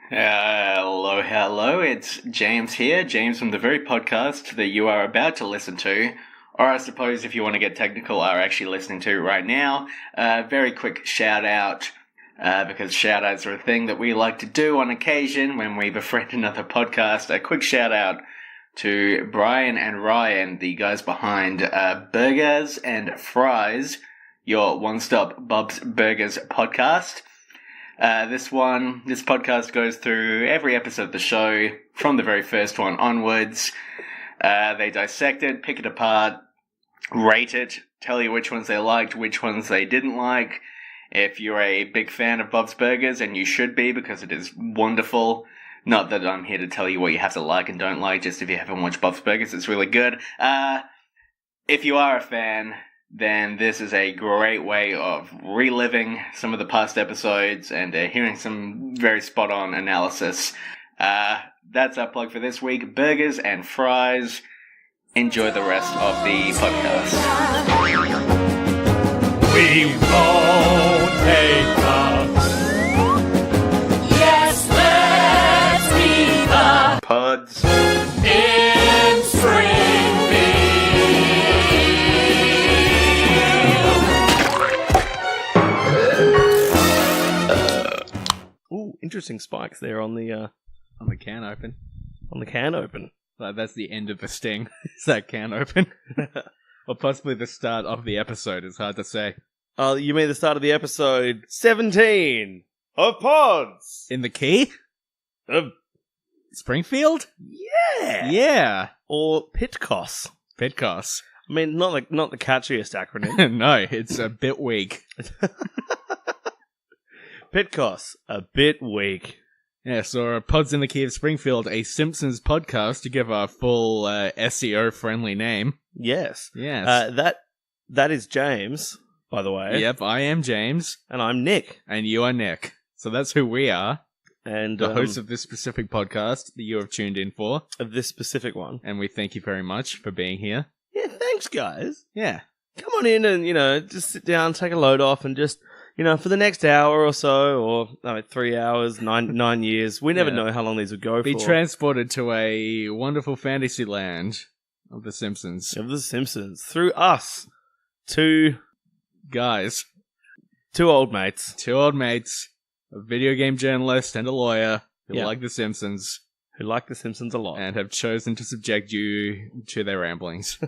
Hello, it's James here, James from the very podcast that you are about to listen to, or I suppose if you want to get technical, are actually listening to right now. Very quick shout out, because shout outs are a thing that we like to do on occasion when we befriend another podcast. A quick shout out to Brian and Ryan, the guys behind Burgers and Fries, your one-stop Bob's Burgers podcast. This podcast goes through every episode of the show, from the very first one onwards. They dissect it, pick it apart, rate it, tell you which ones they liked, which ones they didn't like. If you're a big fan of Bob's Burgers, and you should be because it is wonderful, not that I'm here to tell you what you have to like and don't like, just if you haven't watched Bob's Burgers, it's really good. If you are a fan, then this is a great way of reliving some of the past episodes and hearing some very spot-on analysis. That's our plug for this week. Burgers and Fries. Enjoy the rest of the podcast. We won't take the... Yes, let's meet the... Pods. In Interesting spikes there on the can open. On the can open. Like, that's the end of the sting. Is that can open? Or possibly the start of the episode. It's hard to say. Oh, you mean the start of the episode 17 of Pods? In the key? Of Springfield? Yeah. Yeah. Or Pitcos. Pitcos. I mean, not the catchiest acronym. No, it's a bit weak. Pitcos, a bit weak. Yeah, so Pods in the Key of Springfield, a Simpsons podcast to give our full SEO-friendly name. Yes. Yes. That is James, by the way. Yep, I am James. And I'm Nick. And you are Nick. So that's who we are. And the host of this specific podcast that you have tuned in for. Of this specific one. And we thank you very much for being here. Yeah, thanks, guys. Yeah. Come on in and, just sit down, take a load off, and just... for the next hour or so, or 3 hours, 9 years, we never know how long these would go Be for. transported to a wonderful fantasy land of The Simpsons. Of The Simpsons. Through us. Two guys. Two old mates. Two old mates. A video game journalist and a lawyer who like The Simpsons. Who like The Simpsons a lot. And have chosen to subject you to their ramblings.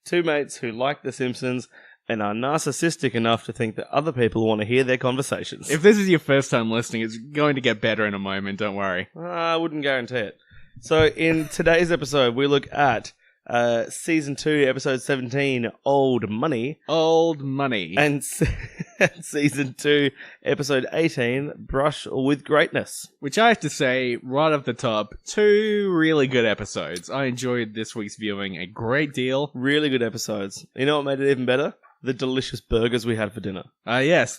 Two mates who like The Simpsons and are narcissistic enough to think that other people want to hear their conversations. If this is your first time listening, it's going to get better in a moment, don't worry. I wouldn't guarantee it. So in today's episode, we look at Season 2, Episode 17, Old Money. Old Money. And Season 2, Episode 18, Brush with Greatness. Which I have to say, right off the top, two really good episodes. I enjoyed this week's viewing a great deal. Really good episodes. You know what made it even better? The delicious burgers we had for dinner. Yes.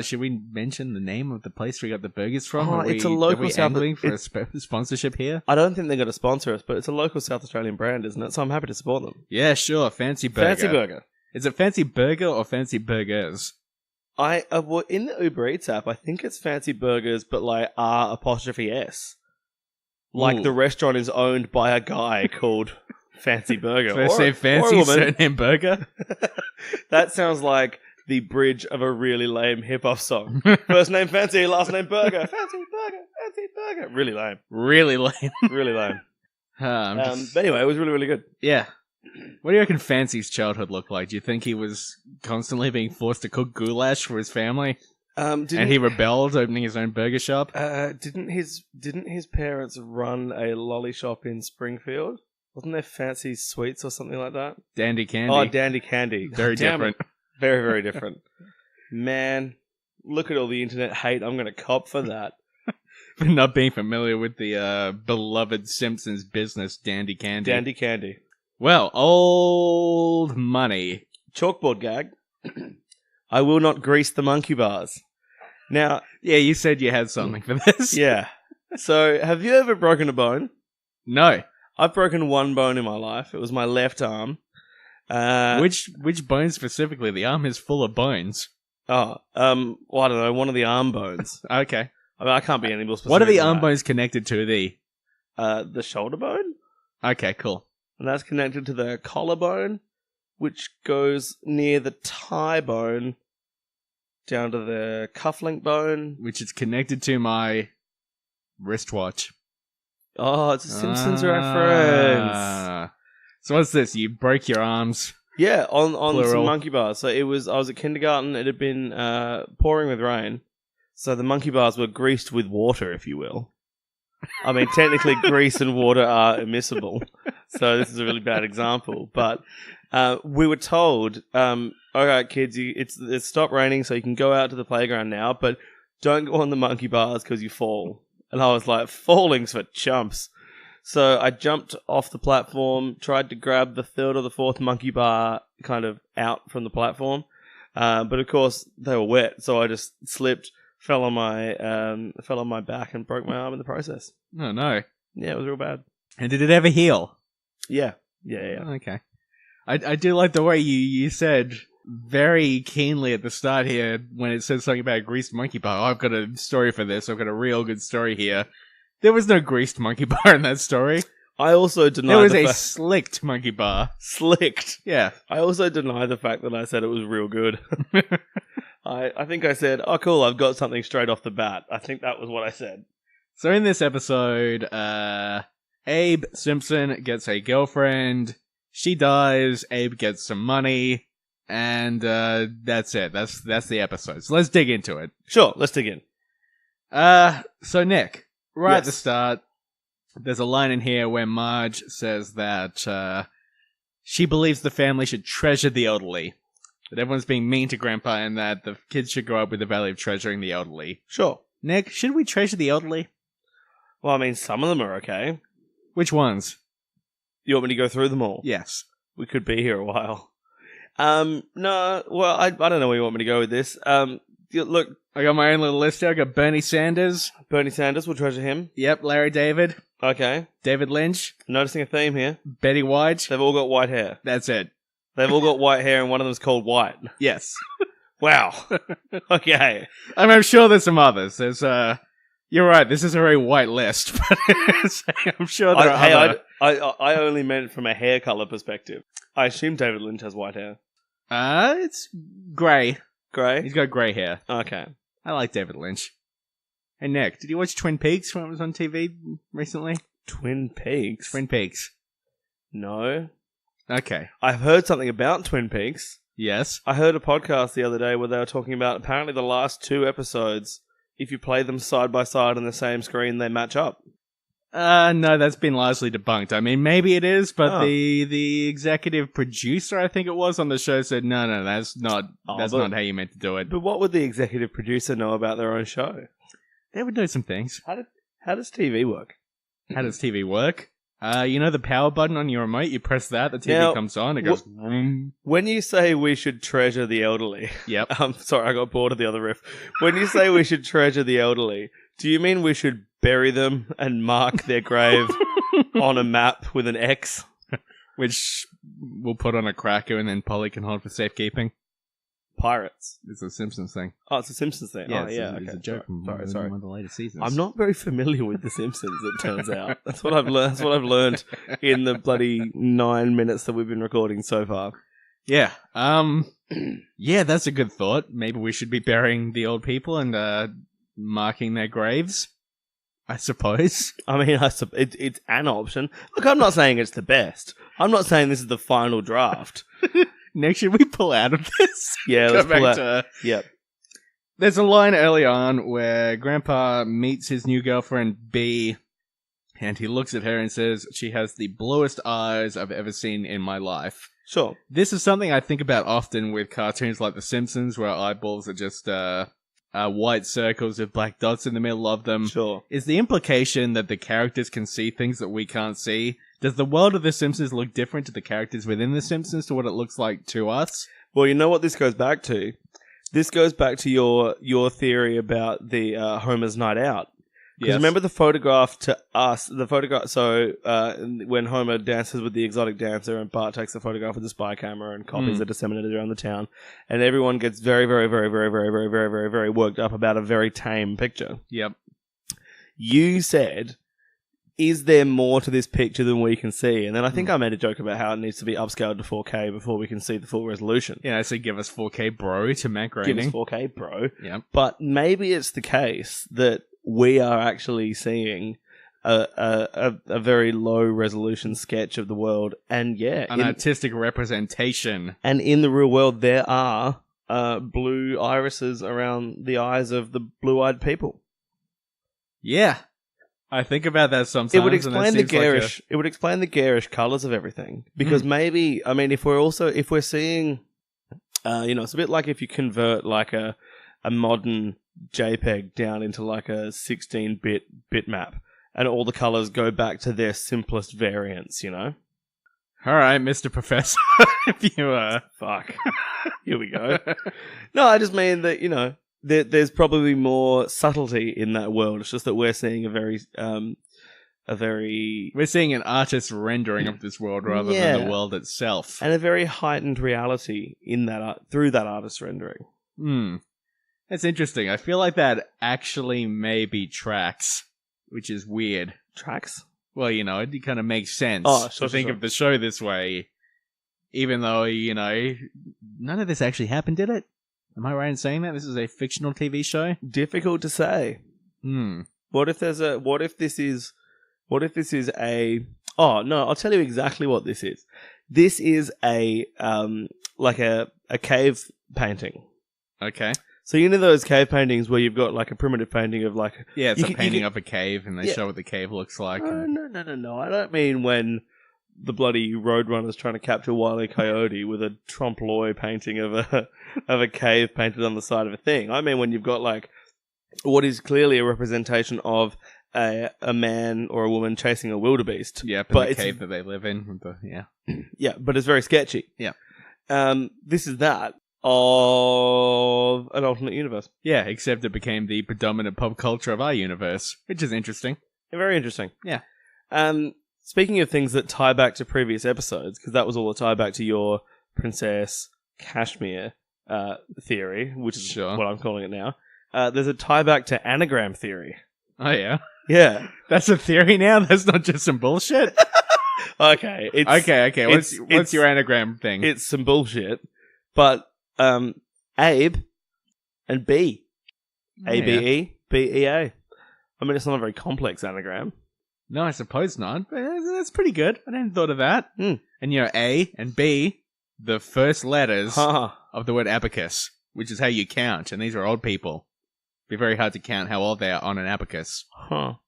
Should we mention the name of the place we got the burgers from? It's a local angling for a sponsorship here? I don't think they're going to sponsor us, but it's a local South Australian brand, isn't it? So I'm happy to support them. Yeah, sure. Fancy Burger. Fancy Burger. Is it Fancy Burger or Fancy Burgers? Well, in the Uber Eats app, I think it's Fancy Burgers, but like R''S. Like the restaurant is owned by a guy called Fancy Burger. First name Fancy, surname Burger? That sounds like the bridge of a really lame hip-hop song. First name Fancy, last name Burger. Fancy Burger, Fancy Burger. Really lame. Really lame. Really lame. But anyway, it was really, really good. Yeah. What do you reckon Fancy's childhood looked like? Do you think he was constantly being forced to cook goulash for his family? And he rebelled, opening his own burger shop? Didn't his parents run a lolly shop in Springfield? Wasn't there Fancy Sweets or something like that? Dandy Candy. Oh, Dandy Candy. Very different. Very, very different. Man, look at all the internet hate I'm going to cop for that. For not being familiar with the beloved Simpsons business, Dandy Candy. Dandy Candy. Well, Old Money. Chalkboard gag. I will not grease the monkey bars. Now... Yeah, you said you had something for this. Yeah. So, have you ever broken a bone? No. I've broken one bone in my life. It was my left arm. Which bone specifically? The arm is full of bones. Well, I don't know, one of the arm bones. Okay. I mean, I can't be any more specific. What are the than arm that. bones connected to? The shoulder bone, Okay, cool. and that's connected to the collarbone, which goes near the thigh bone, down to the cufflink bone. Which is connected to my wristwatch. Oh, it's a Simpsons reference. So what's this? You break your arms. Yeah, on Plural. some monkey bars. So I was at kindergarten. It had been pouring with rain, so the monkey bars were greased with water, if you will. I mean, technically, grease and water are immiscible, so this is a really bad example. But we were told, "All right, kids, it's stopped raining, so you can go out to the playground now, but don't go on the monkey bars because you fall." And I was like, "Falling's for chumps." So I jumped off the platform, tried to grab the third or the fourth monkey bar kind of out from the platform, but of course they were wet, so I just slipped. Fell on my back and broke my arm in the process. Oh no. Yeah, it was real bad. And did it ever heal? Yeah. Okay. I do like the way you said very keenly at the start here when it says something about a greased monkey bar. Oh, I've got a story for this. I've got a real good story here. There was no greased monkey bar in that story. I also deny There was a slicked monkey bar. Slicked. Yeah. I also deny the fact that I said it was real good. I think I said, "Oh, cool! I've got something straight off the bat." I think that was what I said. So in this episode, Abe Simpson gets a girlfriend. She dies. Abe gets some money, and that's it. That's the episode. So let's dig into it. Sure, let's dig in. So Nick, right at Yes. the start, there's a line in here where Marge says that she believes the family should treasure the elderly. That everyone's being mean to Grandpa and that the kids should grow up with the value of treasuring the elderly. Sure. Nick, should we treasure the elderly? Well, I mean, some of them are okay. Which ones? You want me to go through them all? Yes. We could be here a while. No, well, I don't know where you want me to go with this. Look, I got my own little list here. I got Bernie Sanders. Bernie Sanders, we'll treasure him. Yep, Larry David. Okay. David Lynch. Noticing a theme here. Betty White. They've all got white hair. That's it. They've all got white hair and one of them's called White. Yes. Wow. Okay. I'm sure there's some others. There's, you're right, this is a very white list, but I'm sure there are other... I only meant from a hair color perspective. I assume David Lynch has white hair. It's grey. Grey? He's got grey hair. Okay. I like David Lynch. Hey, Nick, did you watch Twin Peaks when it was on TV recently? Twin Peaks? Twin Peaks. No. Okay. I've heard something about Twin Peaks. Yes. I heard a podcast the other day where they were talking about apparently the last 2 episodes, if you play them side by side on the same screen, they match up. No, that's been largely debunked. I mean, maybe it is, but Oh. the executive producer, I think it was, on the show said, no, that's not not how you meant to do it. But what would the executive producer know about their own show? They would know some things. How does TV work? How does TV work? You know the power button on your remote? You press that, the TV Now, comes on, it goes... vroom. When you say we should treasure the elderly... Yep. I'm sorry, I got bored of the other riff. When you say we should treasure the elderly, do you mean we should bury them and mark their grave on a map with an X? Which we'll put on a cracker and then Polly can hold for safekeeping. Pirates. It's a Simpsons thing. Oh, it's a Simpsons thing. Yeah, oh, yeah. it's Okay. a joke from Sorry. one of the later seasons. I'm not very familiar with The Simpsons, it turns out. That's what I've learned. That's what I've learned in the bloody 9 minutes that we've been recording so far. Yeah. Yeah, that's a good thought. Maybe we should be burying the old people and marking their graves, I suppose. I mean, it's an option. Look, I'm not saying it's the best. I'm not saying this is the final draft. Next, should we pull out of this? Yeah, Go let's pull back out. Yep. There's a line early on where Grandpa meets his new girlfriend, Bee, and he looks at her and says, "She has the bluest eyes I've ever seen in my life." Sure. This is something I think about often with cartoons like The Simpsons, where eyeballs are just white circles with black dots in the middle of them. Sure. Is the implication that the characters can see things that we can't see? Does the world of The Simpsons look different to the characters within The Simpsons to what it looks like to us? Well, you know what this goes back to? This goes back to your theory about the Homer's Night Out. Because remember the photograph to us, so when Homer dances with the exotic dancer and Bart takes the photograph with the spy camera and copies are disseminated around the town, and everyone gets very, very, very, very, very, very, very, very, very worked up about a very tame picture. Yep. You said, is there more to this picture than we can see? And then I think I made a joke about how it needs to be upscaled to 4K before we can see the full resolution. Yeah, I said give us 4K, bro, to Mac Give rating. us 4K, bro. Yep. But maybe it's the case that we are actually seeing a very low resolution sketch of the world, and An artistic representation. And in the real world, there are blue irises around the eyes of the blue-eyed people. Yeah. I think about that sometimes. It would explain the garish. It would explain the garish colors of everything, because maybe, I mean, if we're seeing, it's a bit like if you convert like a modern JPEG down into like a 16-bit bitmap, and all the colors go back to their simplest variants. All right, Mr. Professor. If you fuck, here we go. No, I just mean that there's probably more subtlety in that world. It's just that we're seeing we're seeing an artist's rendering of this world rather than the world itself, and a very heightened reality in that through that artist's rendering. That's interesting. I feel like that actually maybe tracks, which is weird. Tracks? Well, it kind of makes sense to think of the show this way, even though none of this actually happened, did it? Am I right in saying that this is a fictional TV show? Difficult to say. What if this is a? Oh no! I'll tell you exactly what this is. This is a cave painting. Okay. So those cave paintings where you've got like a primitive painting of like it's a painting of a cave, and they show what the cave looks like. No. I don't mean when the bloody Roadrunner's trying to capture Wile E. Coyote with a trompe-l'oeil painting of a cave painted on the side of a thing. I mean when you've got like what is clearly a representation of a man or a woman chasing a wildebeest. Yeah, but the cave that they live in. Yeah, but it's very sketchy. Yeah. This is that of an alternate universe. Yeah, except it became the predominant pop culture of our universe, which is interesting. Very interesting. Yeah. Speaking of things that tie back to previous episodes, because that was all a tie back to your Princess Kashmir theory, which is what I'm calling it now. There's a tie back to anagram theory. Oh, yeah? Yeah. That's a theory now? That's not just some bullshit? Okay. Okay. What's your anagram thing? It's some bullshit. But Abe and B. A-B-E, B-E-A. I mean, it's not a very complex anagram. No, I suppose not. But that's pretty good. I hadn't thought of that. And A and B, the first letters of the word abacus, which is how you count. And these are old people. It'd be very hard to count how old they are on an abacus. How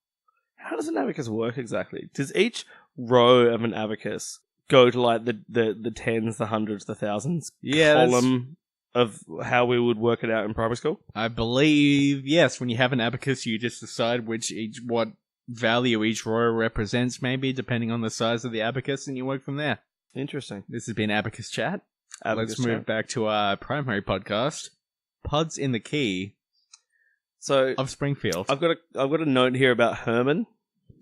does an abacus work exactly? Does each row of an abacus go to like the tens, the hundreds, the thousands column of how we would work it out in primary school? I believe, yes. When you have an abacus, you just decide what value each row represents, maybe, depending on the size of the abacus, and you work from there. Interesting. This has been Abacus Chat. Let's move back to our primary podcast, Pods in the Key. So of Springfield. I've got a note here about Herman.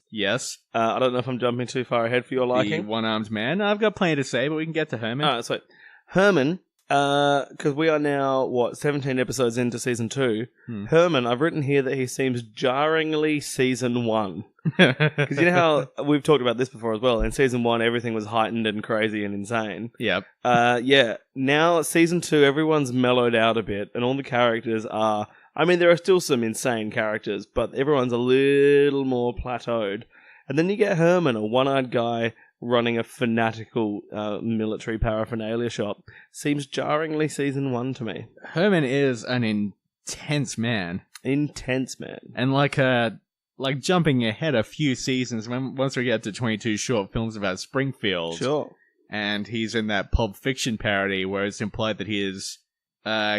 Yes. I don't know if I'm jumping too far ahead for your liking. The one-armed man. I've got plenty to say, but we can get to Herman. Alright, so Herman, because we are now, 17 episodes into Season 2. Herman, I've written here that he seems jarringly Season 1. Because you know how we've talked about this before as well. In Season 1, everything was heightened and crazy and insane. Yep. Now, Season 2, everyone's mellowed out a bit, and all the characters are... I mean, there are still some insane characters, but everyone's a little more plateaued. And then you get Herman, a one-eyed guy running a fanatical military paraphernalia shop. Seems jarringly Season 1 to me. Herman is an intense man. Intense man. And like jumping ahead a few seasons, once we get to 22 short films about Springfield. Sure. And he's in that Pulp Fiction parody where it's implied that he is...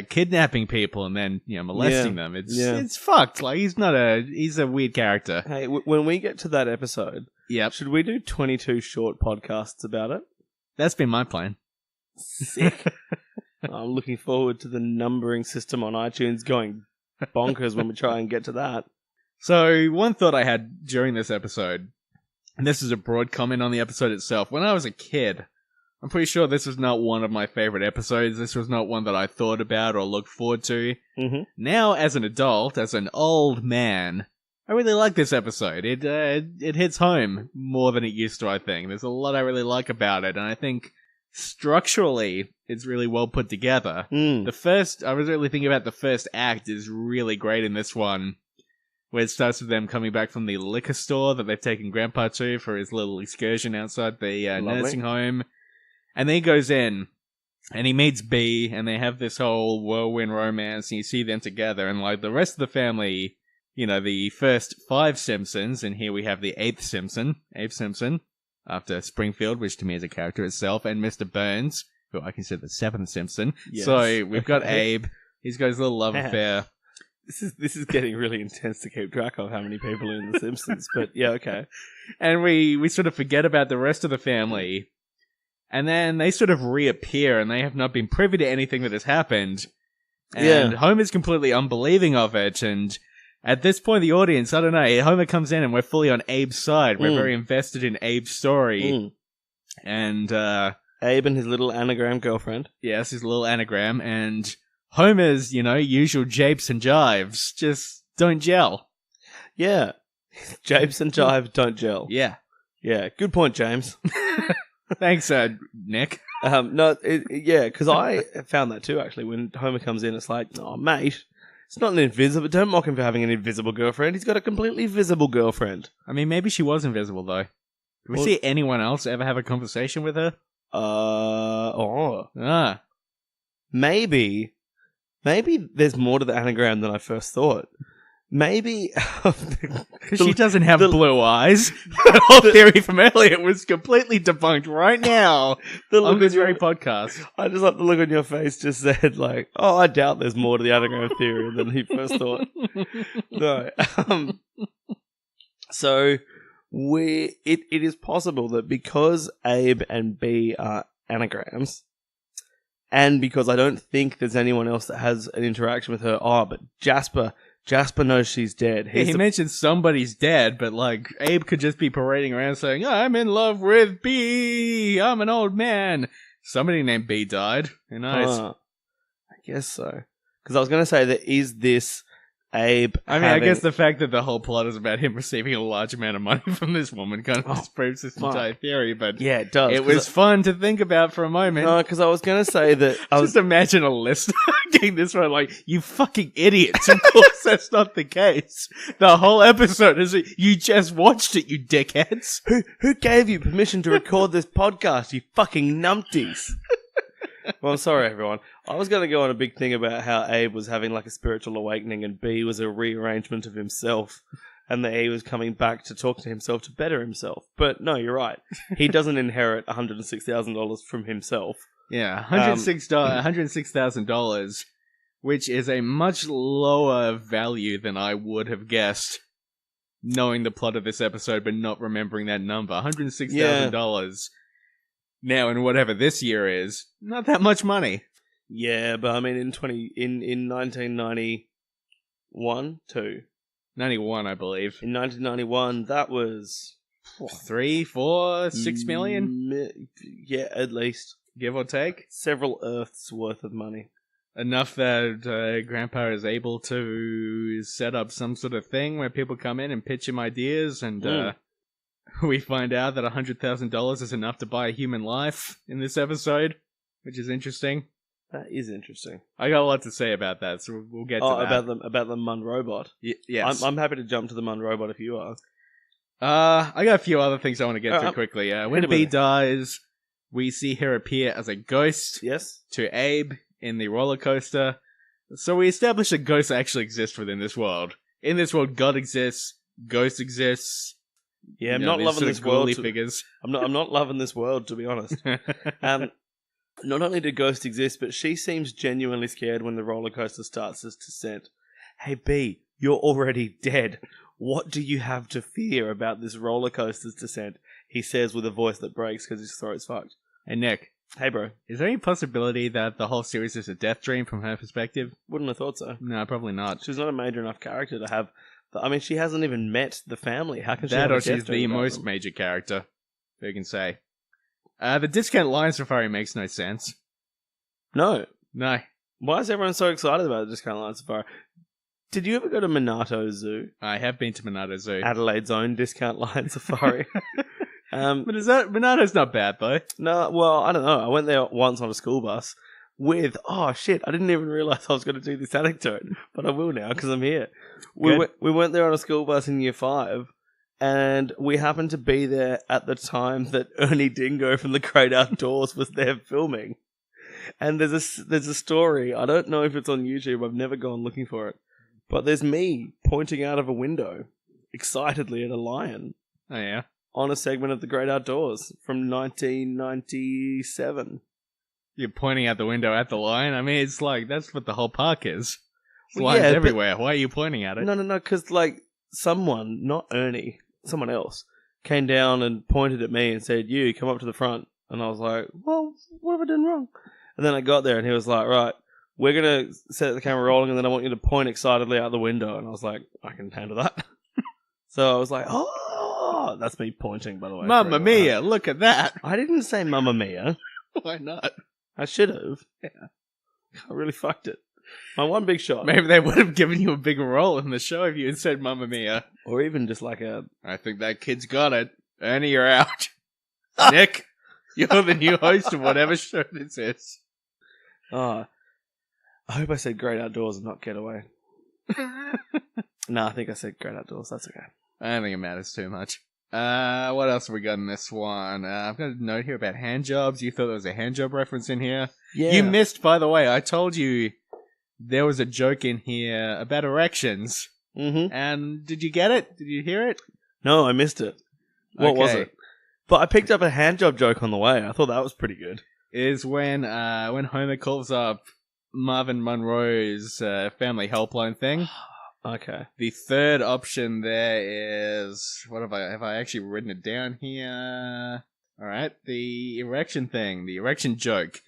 kidnapping people and then molesting them. It's fucked. Like he's a weird character. Hey, when we get to that episode, should we do 22 short podcasts about it? That's been my plan. Sick. I'm looking forward to the numbering system on iTunes going bonkers when we try and get to that. So one thought I had during this episode, and this is a broad comment on the episode itself. When I was a kid, I'm pretty sure this was not one of my favorite episodes. This was not one that I thought about or looked forward to. Mm-hmm. Now, as an adult, as an old man, I really like this episode. It hits home more than it used to, I think. There's a lot I really like about it, and I think structurally it's really well put together. I was really thinking about the first act is really great in this one, where it starts with them coming back from the liquor store that they've taken Grandpa to for his little excursion outside the nursing home. And then he goes in, and he meets Bee, and they have this whole whirlwind romance, and you see them together, and like the rest of the family, you know, the first 5 Simpsons, and here we have the 8th Simpson, Abe Simpson, after Springfield, which to me is a character itself, and Mr. Burns, who I consider the 7th Simpson. Yes. So we've got Abe. He's got his little love affair. This is getting really intense to keep track of how many people are in The Simpsons, but yeah, okay. And we sort of forget about the rest of the family, and then they sort of reappear, and they have not been privy to anything that has happened. And Homer's completely unbelieving of it, and at this point, the audience, I don't know, Homer comes in and we're fully on Abe's side. We're very invested in Abe's story. And, Abe and his little anagram girlfriend. Yes, his little anagram. And Homer's, you know, usual japes and jives just don't gel. Yeah. Japes and jives don't gel. Yeah. Yeah. Good point, James. Thanks, Nick. Because I found that too, actually. When Homer comes in, it's like, oh, mate. It's not an invisible... Don't mock him for having an invisible girlfriend. He's got a completely visible girlfriend. I mean, maybe she was invisible, though. Did we see anyone else ever have a conversation with her? Maybe there's more to the anagram than I first thought. Maybe... she doesn't have blue eyes. The whole theory from earlier was completely debunked right now on this very podcast. I just like the look on your face just said, like, oh, I doubt there's more to the anagram theory than he first thought. No. So, it is possible that because Abe and Bee are anagrams, and because I don't think there's anyone else that has an interaction with her, but Jasper knows she's dead. He mentioned somebody's dead, but like Abe could just be parading around saying, I'm in love with Bee. I'm an old man. Somebody named Bee died. Who knows? I guess so. Because I was going to say that is this Abe I guess the fact that the whole plot is about him receiving a large amount of money from this woman kind of disproves this entire theory, but yeah, it does. It was fun to think about for a moment. No, because I was going to say that... Just imagine a listener getting this one like, you fucking idiots. Of course that's not the case. The whole episode is you just watched it, you dickheads. Who gave you permission to record this podcast, you fucking numpties? Well, I'm sorry, everyone. I was going to go on a big thing about how Abe was having like a spiritual awakening and B was a rearrangement of himself and that he was coming back to talk to himself to better himself. But no, you're right. He doesn't inherit $106,000 from himself. Yeah, $106,000, which is a much lower value than I would have guessed, knowing the plot of this episode but not remembering that number. $106,000. Now, in whatever this year is, not that much money. Yeah, but I mean, in 1991, 91, I believe. In 1991, that was... 3, 4, 6 million? Yeah, at least. Give or take? Several Earths worth of money. Enough that Grandpa is able to set up some sort of thing where people come in and pitch him ideas and... we find out that $100,000 is enough to buy a human life in this episode, which is interesting. That is interesting. I got a lot to say about that, so we'll get to that. About the Monroe bot. Yes. I'm happy to jump to the Monroe bot if you are. I got a few other things I want to get to quickly. When Bee dies, we see her appear as a ghost. Yes. To Abe in the roller coaster. So we establish that ghosts actually exist within this world. In this world, God exists, ghosts exists. Yeah, I'm not loving this world. Figures. I'm not loving this world, to be honest. Not only do ghosts exist, but she seems genuinely scared when the roller coaster starts its descent. Hey, Bee, you're already dead. What do you have to fear about this roller coaster's descent? He says with a voice that breaks because his throat's fucked. Hey, Nick. Hey, bro. Is there any possibility that the whole series is a death dream from her perspective? Wouldn't have thought so. No, probably not. She's not a major enough character to have... I mean, she hasn't even met the family. How can she that have or she's the most major character, who can say. The discount line safari makes no sense. No. No. Why is everyone so excited about the discount line safari? Did you ever go to Monroe Zoo? I have been to Monroe Zoo. Adelaide's own discount line safari. Monroe's not bad, though. No, well, I don't know. I went there once on a school bus with, I didn't even realise I was going to do this anecdote, but I will now because I'm here. We went there on a school bus in year 5, and we happened to be there at the time that Ernie Dingo from The Great Outdoors was there filming. And there's a story, I don't know if it's on YouTube, I've never gone looking for it, but there's me pointing out of a window excitedly at a lion. Oh, yeah? On a segment of The Great Outdoors from 1997. You're pointing out the window at the lion? I mean, it's like, that's what the whole park is. There's Well, lions yeah, everywhere. Why are you pointing at it? No, because, like, someone, not Ernie, someone else, came down and pointed at me and said, "You, come up to the front." And I was like, well, what have I done wrong? And then I got there and he was like, "Right, we're going to set the camera rolling and then I want you to point excitedly out the window." And I was like, "I can handle that." So I was like, "Oh, that's me pointing, by the way." Mamma mia, look at that. I didn't say Mamma Mia. Why not? I should have. Yeah. I really fucked it. My one big shot. Maybe they would have given you a bigger role in the show if you had said Mamma Mia. Or even just like a... I think that kid's got it. Ernie, you're out. Nick, you're the new host of whatever show this is. I hope I said Great Outdoors and not Getaway. No, I think I said Great Outdoors. That's okay. I don't think it matters too much. What else have we got in this one? I've got a note here about hand jobs. You thought there was a hand job reference in here? Yeah. You missed, by the way. I told you there was a joke in here about erections. Mm-hmm. And did you get it? Did you hear it? No, I missed it. What was Okay. it? But I picked up a hand job joke on the way. I thought that was pretty good. Is when Homer calls up Marvin Monroe's family helpline thing. Okay. The third option there is, what have I actually written it down here? Alright, the erection thing, the erection joke.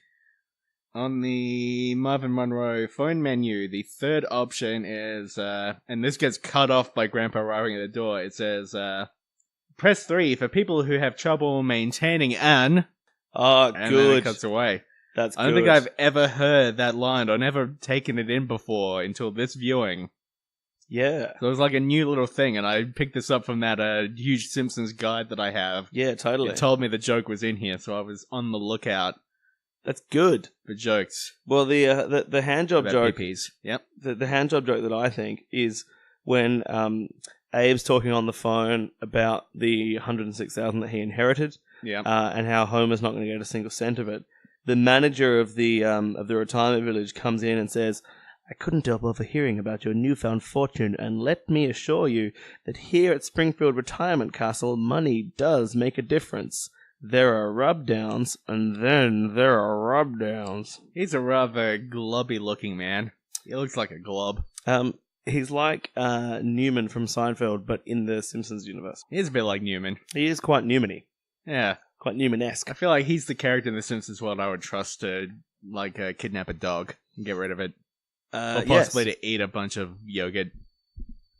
On the Marvin Monroe phone menu, the third option is, and this gets cut off by Grandpa arriving at the door, it says, press 3 for people who have trouble maintaining an... Oh, and good. then it cuts away. That's good. I don't think I've ever heard that line, or never taken it in before until this viewing. Yeah. So it was like a new little thing, and I picked this up from that huge Simpsons guide that I have. Yeah, totally. It told me the joke was in here, so I was on the lookout That's good. for jokes. Well, the hand job About joke... pee-pees. Yep. The hand job joke that I think is when Abe's talking on the phone about the $106,000 that he inherited, Yep. and how Homer's not going to get a single cent of it. The manager of the retirement village comes in and says, "I couldn't help overhearing about your newfound fortune, and let me assure you that here at Springfield Retirement Castle, money does make a difference. There are rub-downs, and then there are rub-downs." He's a rather globby-looking man. He looks like a glob. He's like Newman from Seinfeld, but in the Simpsons universe. He's a bit like Newman. He is quite Newman-y. Yeah. Quite Newman-esque. I feel like he's the character in the Simpsons world I would trust to, kidnap a dog and get rid of it. Or possibly to eat a bunch of yogurt.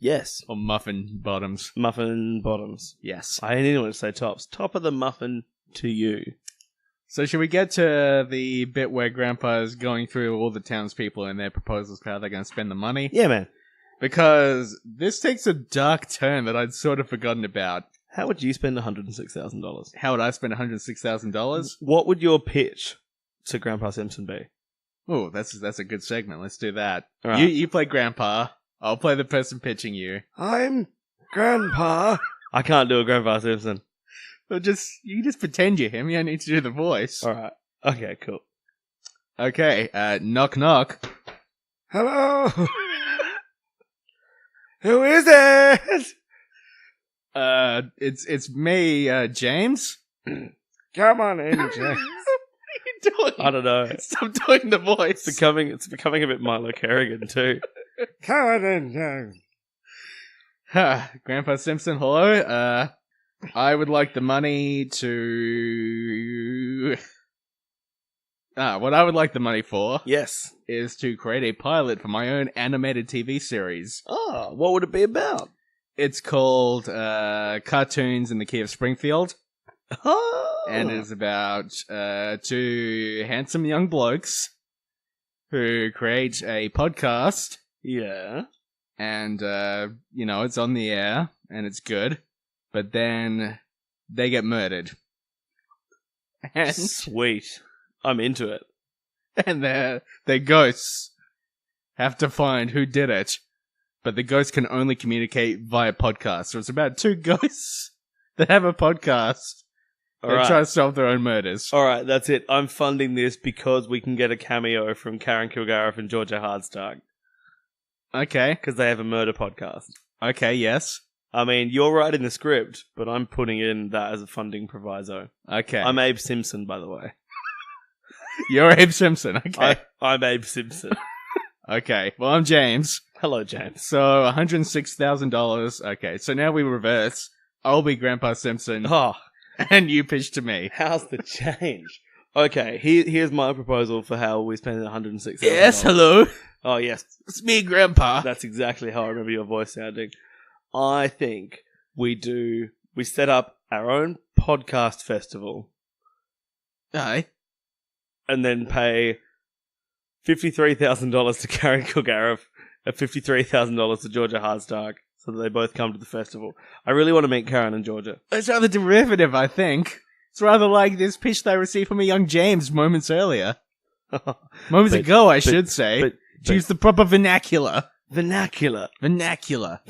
Yes. Or muffin bottoms. Muffin bottoms. Yes. I didn't want to say tops. Top of the muffin to you. So should we get to the bit where Grandpa is going through all the townspeople and their proposals for how they're going to spend the money? Yeah, man. Because this takes a dark turn that I'd sort of forgotten about. How would you spend $106,000? How would I spend $106,000? What would your pitch to Grandpa Simpson be? Oh, that's a good segment. Let's do that. All right. You play Grandpa. I'll play the person pitching you. I'm Grandpa. I can't do a Grandpa Simpson. Well, you just pretend you're him. You don't need to do the voice. All right. Okay, cool. Okay. Knock knock. Hello. Who is it? It's me, James. Come on in, James. What are you doing? I don't know. Stop doing the voice. It's becoming a bit Milo Kerrigan too. Come on in, James. Grandpa Simpson, hello. I would like the money to... what I would like the money for Yes. is to create a pilot for my own animated TV series. Oh, what would it be about? It's called Cartoons in the Key of Springfield. Oh. And it's about two handsome young blokes who create a podcast. Yeah. and, it's on the air, and it's good, but then they get murdered. And, Sweet. I'm into it. and their ghosts have to find who did it, but the ghosts can only communicate via podcast. So it's about 2 ghosts that have a podcast that try to solve their own murders. All right, that's it. I'm funding this because we can get a cameo from Karen Kilgariff and Georgia Hardstark. Okay. Because they have a murder podcast. Okay, yes. I mean, you're writing the script, but I'm putting in that as a funding proviso. Okay. I'm Abe Simpson, by the way. You're Abe Simpson, okay. I'm Abe Simpson. Okay, well, I'm James. Hello, James. So, $106,000. Okay, so now we reverse. I'll be Grampa Simpson, Oh, and you pitch to me. how's the change? Okay, here's my proposal for how we spend $106,000. Yes, hello. Oh, yes. It's me, Grandpa. That's exactly how I remember your voice sounding. I think we set up our own podcast festival Aye. and then pay $53,000 to Karen Kilgariff and $53,000 to Georgia Hardstark so that they both come to the festival. I really want to meet Karen and Georgia. It's rather derivative, I think. It's rather like this pitch that I received from a young James moments earlier. Moments ago, I should say. but- Choose the proper vernacular. Vernacular. Vernacular.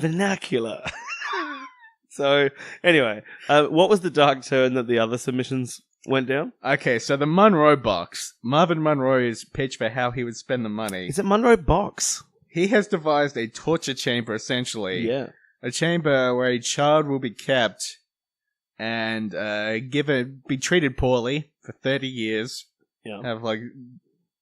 So, anyway, what was the dark turn that the other submissions went down? Okay, so the Monroe box. Marvin Monroe's pitch for how he would spend the money. Is it Monroe Box? He has devised a torture chamber, essentially. Yeah. A chamber where a child will be kept and be treated poorly for 30 years. Yeah. Have,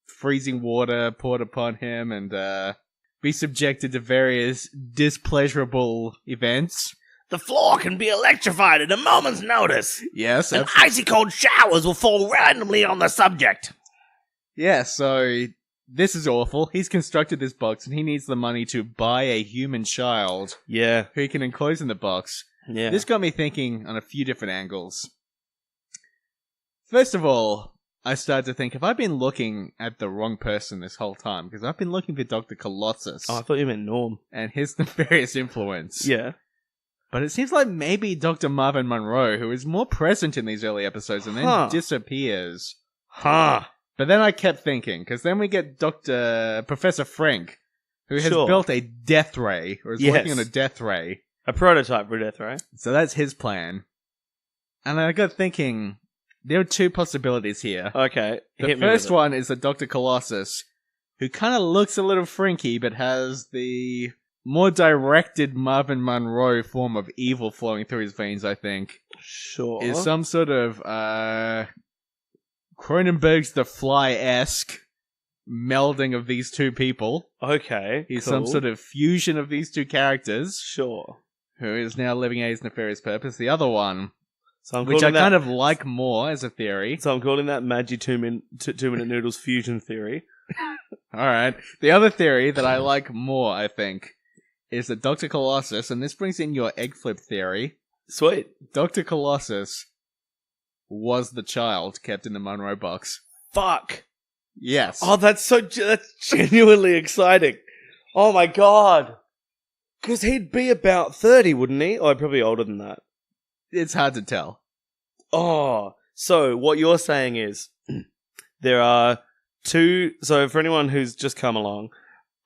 freezing water poured upon him and be subjected to various displeasurable events. The floor can be electrified at a moment's notice. Yes. And icy cold showers will fall randomly on the subject. Yeah, so this is awful. He's constructed this box and he needs the money to buy a human child Yeah. who he can enclose in the box. Yeah. This got me thinking on a few different angles. First of all, I started to think, have I been looking at the wrong person this whole time? Because I've been looking for Dr. Colossus Oh, I thought you meant Norm. and his nefarious influence. Yeah. But it seems like maybe Dr. Marvin Monroe, who is more present in these early episodes and then Huh. disappears. Huh. But then I kept thinking, because then we get Professor Frank, who has Sure. built a death ray, or is Yes. working on a death ray. A prototype for death, right? So that's his plan. And I got thinking, there are 2 possibilities here. Okay. The hit me with first it. one is that Dr. Colossus, who kind of looks a little frinky, but has the more directed Marvin Monroe form of evil flowing through his veins, I think, Sure. is some sort of Cronenberg's The Fly-esque melding of these 2 people. Okay. He's cool. some sort of fusion of these 2 characters, Sure. who is now living at his nefarious purpose. The other one, So I'm which I calling that, kind of like more as a theory. So I'm calling that Magi 2-minute noodles fusion theory. Alright. The other theory that I like more, I think, is that Dr. Colossus, and this brings in your egg flip theory, Sweet. Dr. Colossus was the child kept in the Monroe box. Fuck. Yes. Oh, that's genuinely exciting. Oh my god. Because he'd be about 30, wouldn't he? Or probably older than that. It's hard to tell. Oh, so what you're saying is there are 2. So for anyone who's just come along,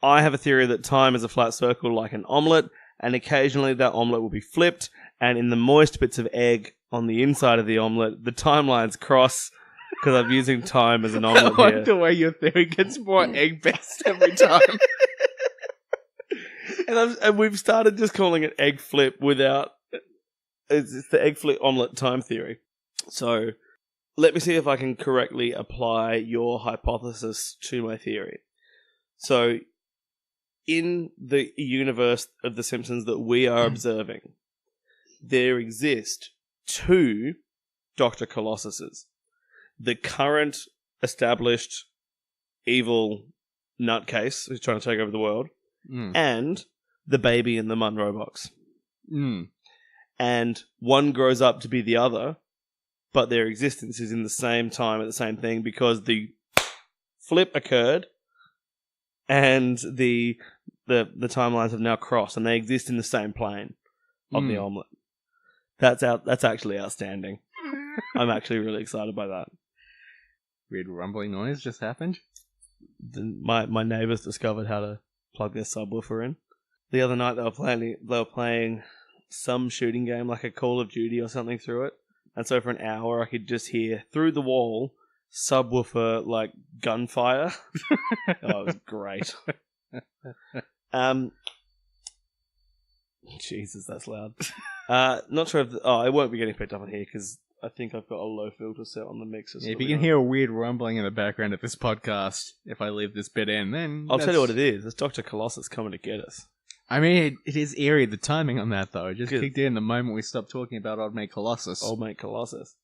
I have a theory that time is a flat circle like an omelette, and occasionally that omelette will be flipped, and in the moist bits of egg on the inside of the omelette, the timelines cross because I'm using time as an I omelette like here. the way your theory gets more egg-based every time. And we've started just calling it egg flip without... It's the egg flip omelette time theory. So let me see if I can correctly apply your hypothesis to my theory. So in the universe of The Simpsons that we are observing, there exist 2 Dr. Colossuses. The current established evil nutcase who's trying to take over the world, and the baby in the Monroe box. And one grows up to be the other, but their existence is in the same time at the same thing because the flip occurred and the the timelines have now crossed, and they exist in the same plane of the omelette. That's actually outstanding. I'm actually really excited by that. Weird rumbling noise just happened. My neighbours discovered how to plug their subwoofer in. The other night they were playing some shooting game, like a Call of Duty or something, through it. And so for an hour I could just hear through the wall subwoofer like gunfire. Oh, it was great. Jesus, that's loud. Not sure if it won't be getting picked up on here because I think I've got a low filter set on the mixer. Yeah, if you can hear a weird rumbling in the background of this podcast, if I leave this bit in, then I'll tell you what it is. It's Dr. Colossus coming to get us. I mean, it is eerie, the timing on that, though. It just kicked in the moment we stopped talking about Old Mate Colossus. Old Mate Colossus.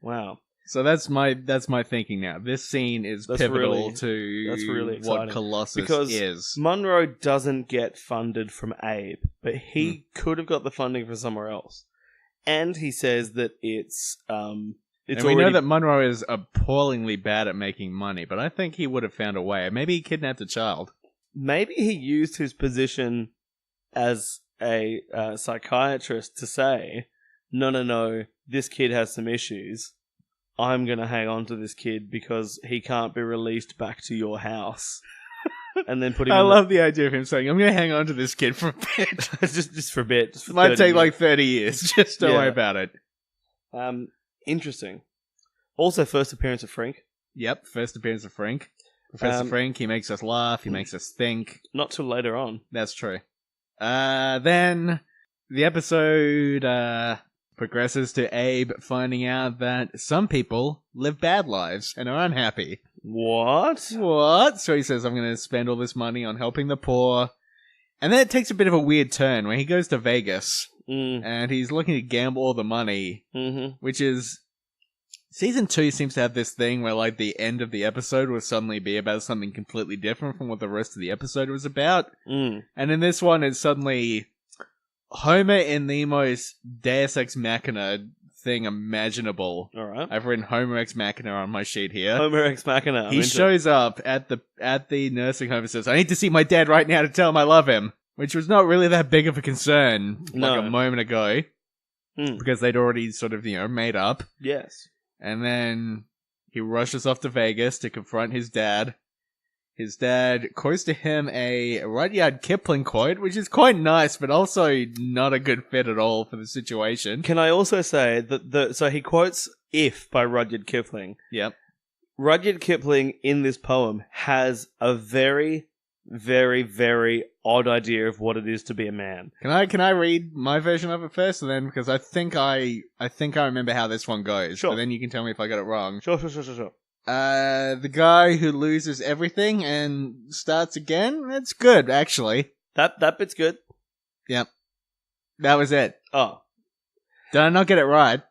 Wow. So that's my thinking now. This scene is pivotal to that's really exciting. what Colossus because is. Monroe doesn't get funded from Abe, but he could have got the funding from somewhere else. And he says that it's and we know that Monroe is appallingly bad at making money, but I think he would have found a way. Maybe he kidnapped a child. Maybe he used his position as a psychiatrist to say, no, this kid has some issues. I'm going to hang on to this kid because he can't be released back to your house. And then put him I love the idea of him saying, I'm going to hang on to this kid for a bit. just for a bit. Just for might take 30 like 30 years. Just don't worry about it. Interesting. Also, first appearance of Frank. Yep, first appearance of Frank. Professor Frank, he makes us laugh, he makes us think. Not till later on. That's true. Then the episode progresses to Abe finding out that some people live bad lives and are unhappy. What? So he says, I'm going to spend all this money on helping the poor. And then it takes a bit of a weird turn when he goes to Vegas and he's looking to gamble all the money, which is... Season 2 seems to have this thing where, like, the end of the episode will suddenly be about something completely different from what the rest of the episode was about. And in this one, it's suddenly Homer in the most Deus Ex Machina thing imaginable. All right. I've written Homer Ex Machina on my sheet here. Homer Ex Machina. He shows up at the nursing home and says, I need to see my dad right now to tell him I love him. Which was not really that big of a concern like a moment ago. Because they'd already sort of, made up. Yes. And then he rushes off to Vegas to confront his dad. His dad quotes to him a Rudyard Kipling quote, which is quite nice, but also not a good fit at all for the situation. Can I also say that so he quotes If by Rudyard Kipling. Yep. Rudyard Kipling in this poem has a very, very, very odd idea of what it is to be a man. Can I read my version of it first, and then because I think I remember how this one goes. Sure. But then you can tell me if I got it wrong. Sure. The guy who loses everything and starts again. That's good, actually. That bit's good. Yep. That was it. Oh, Did I not get it right?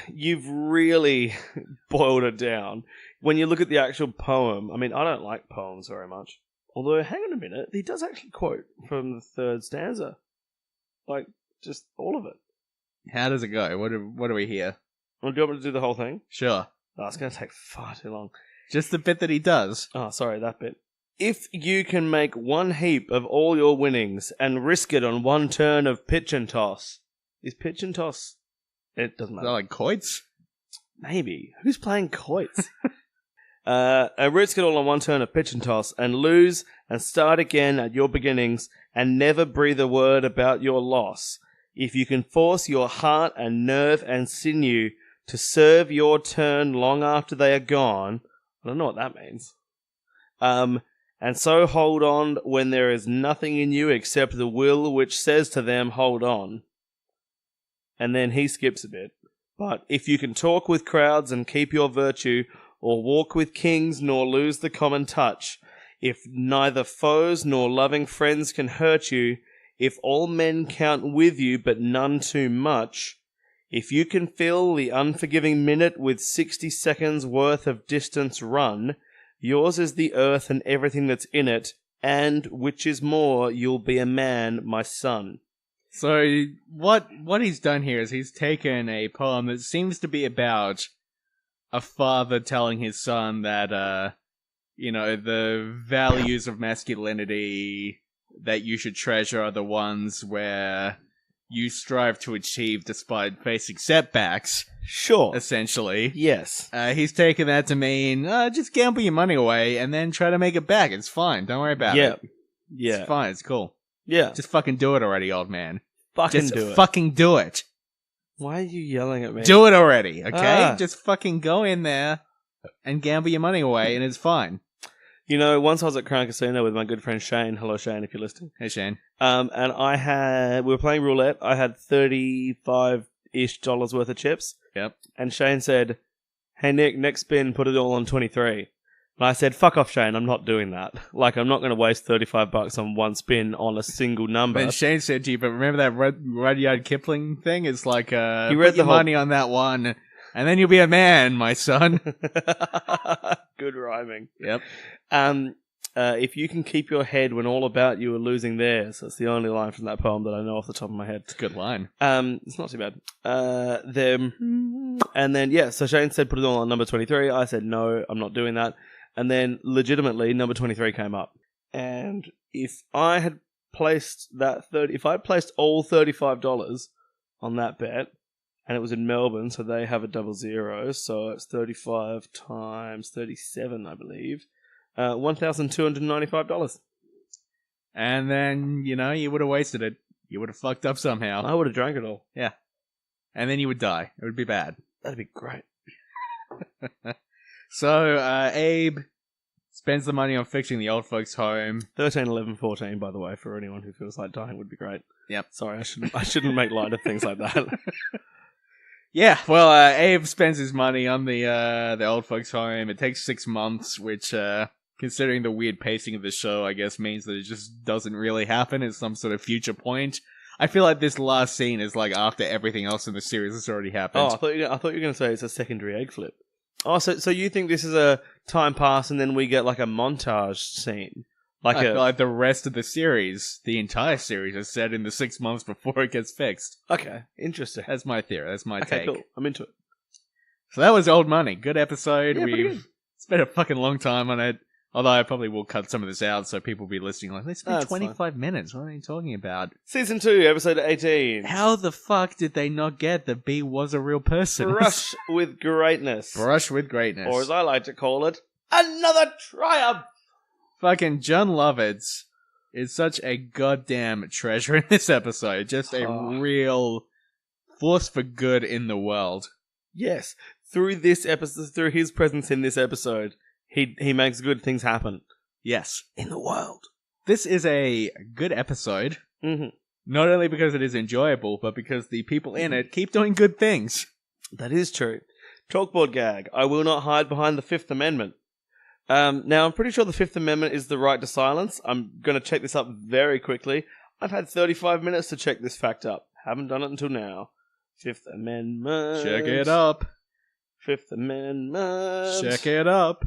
You've really boiled it down. When you look at the actual poem, I don't like poems very much. Although, hang on a minute, he does actually quote from the third stanza. Like, just all of it. How does it go? What do we hear? Well, do you want me to do the whole thing? Sure. Oh, it's going to take far too long. Just the bit that he does. Oh, sorry, that bit. If you can make one heap of all your winnings and risk it on one turn of pitch and toss. Is pitch and toss... It doesn't matter. Is that like quoits? Maybe. Who's playing quoits? And risk it all on one turn of pitch and toss, and lose and start again at your beginnings, and never breathe a word about your loss. If you can force your heart and nerve and sinew to serve your turn long after they are gone, I don't know what that means. And so hold on when there is nothing in you except the will which says to them, hold on. And then he skips a bit. But if you can talk with crowds and keep your virtue, or walk with kings nor lose the common touch, if neither foes nor loving friends can hurt you, if all men count with you but none too much, if you can fill the unforgiving minute with 60 seconds worth of distance run, yours is the earth and everything that's in it, and, which is more, you'll be a man, my son. So, what he's done here is he's taken a poem that seems to be about a father telling his son that, the values of masculinity that you should treasure are the ones where you strive to achieve despite facing setbacks, Sure. essentially. Yes. He's taken that to mean, just gamble your money away and then try to make it back. It's fine. Don't worry about Yeah. it. Yeah. It's fine. It's cool. Yeah. Just fucking do it already, old man. fucking Just do it. fucking do it. Why are you yelling at me? Do it already, okay? Ah. Just fucking go in there and gamble your money away and it's fine. Once I was at Crown Casino with my good friend Shane. Hello, Shane, if you're listening. Hey, Shane. And we were playing roulette. I had $35-ish worth of chips. Yep. And Shane said, "Hey, Nick, next spin, put it all on 23. And I said, "Fuck off, Shane. I'm not doing that. I'm not going to waste $35 on one spin on a single number." Then Shane said to you, but remember that Rudyard Kipling thing? It's like, read put the your whole- money on that one, and then you'll be a man, my son. Good rhyming. Yep. If you can keep your head when all about you are losing theirs. That's the only line from that poem that I know off the top of my head. It's a good line. It's not too bad. So Shane said put it all on number 23. I said no, I'm not doing that. And then legitimately number 23 came up. And if I had placed if I placed all $35 on that bet, and it was in Melbourne, so they have a 00, so it's 35 times 37, I believe. $1,295. And then, you would have wasted it. You would have fucked up somehow. I would have drank it all. Yeah. And then you would die. It would be bad. That'd be great. So, Abe spends the money on fixing the old folks' home. 13, 11, 14, by the way, for anyone who feels like dying would be great. Yep. Sorry, I shouldn't make light of things like that. Yeah, well, Abe spends his money on the old folks' home. It takes 6 months, which, considering the weird pacing of the show, I guess means that it just doesn't really happen at some sort of future point. I feel like this last scene is like after everything else in the series has already happened. Oh, I thought you were going to say it's a secondary egg flip. Oh, so you think this is a time pass and then we get like a montage scene? I feel like the rest of the series, the entire series, is set in the 6 months before it gets fixed. Okay, interesting. That's my theory. That's my Okay, take. cool. I'm into it. So that was Old Money. Good episode. Yeah, pretty We've good. spent a fucking long time on it. Although I probably will cut some of this out so people will be listening like, it's been That's 25 minutes. What are you talking about? Season 2, episode 18. How the fuck did they not get that Bee was a real person? Brush with greatness. Brush with greatness. Or as I like to call it, another triumph! Fucking Jon Lovitz is such a goddamn treasure in this episode. Just a real force for good in the world. Yes. Through this episode, through his presence in this episode, he makes good things happen. Yes. In the world. This is a good episode. Mm-hmm. Not only because it is enjoyable, but because the people in it keep doing good things. That is true. Chalkboard gag. I will not hide behind the Fifth Amendment. Now, I'm pretty sure the Fifth Amendment is the right to silence. I'm going to check this up very quickly. I've had 35 minutes to check this fact up. Haven't done it until now. Fifth Amendment. Check it up. Fifth Amendment. Check it up.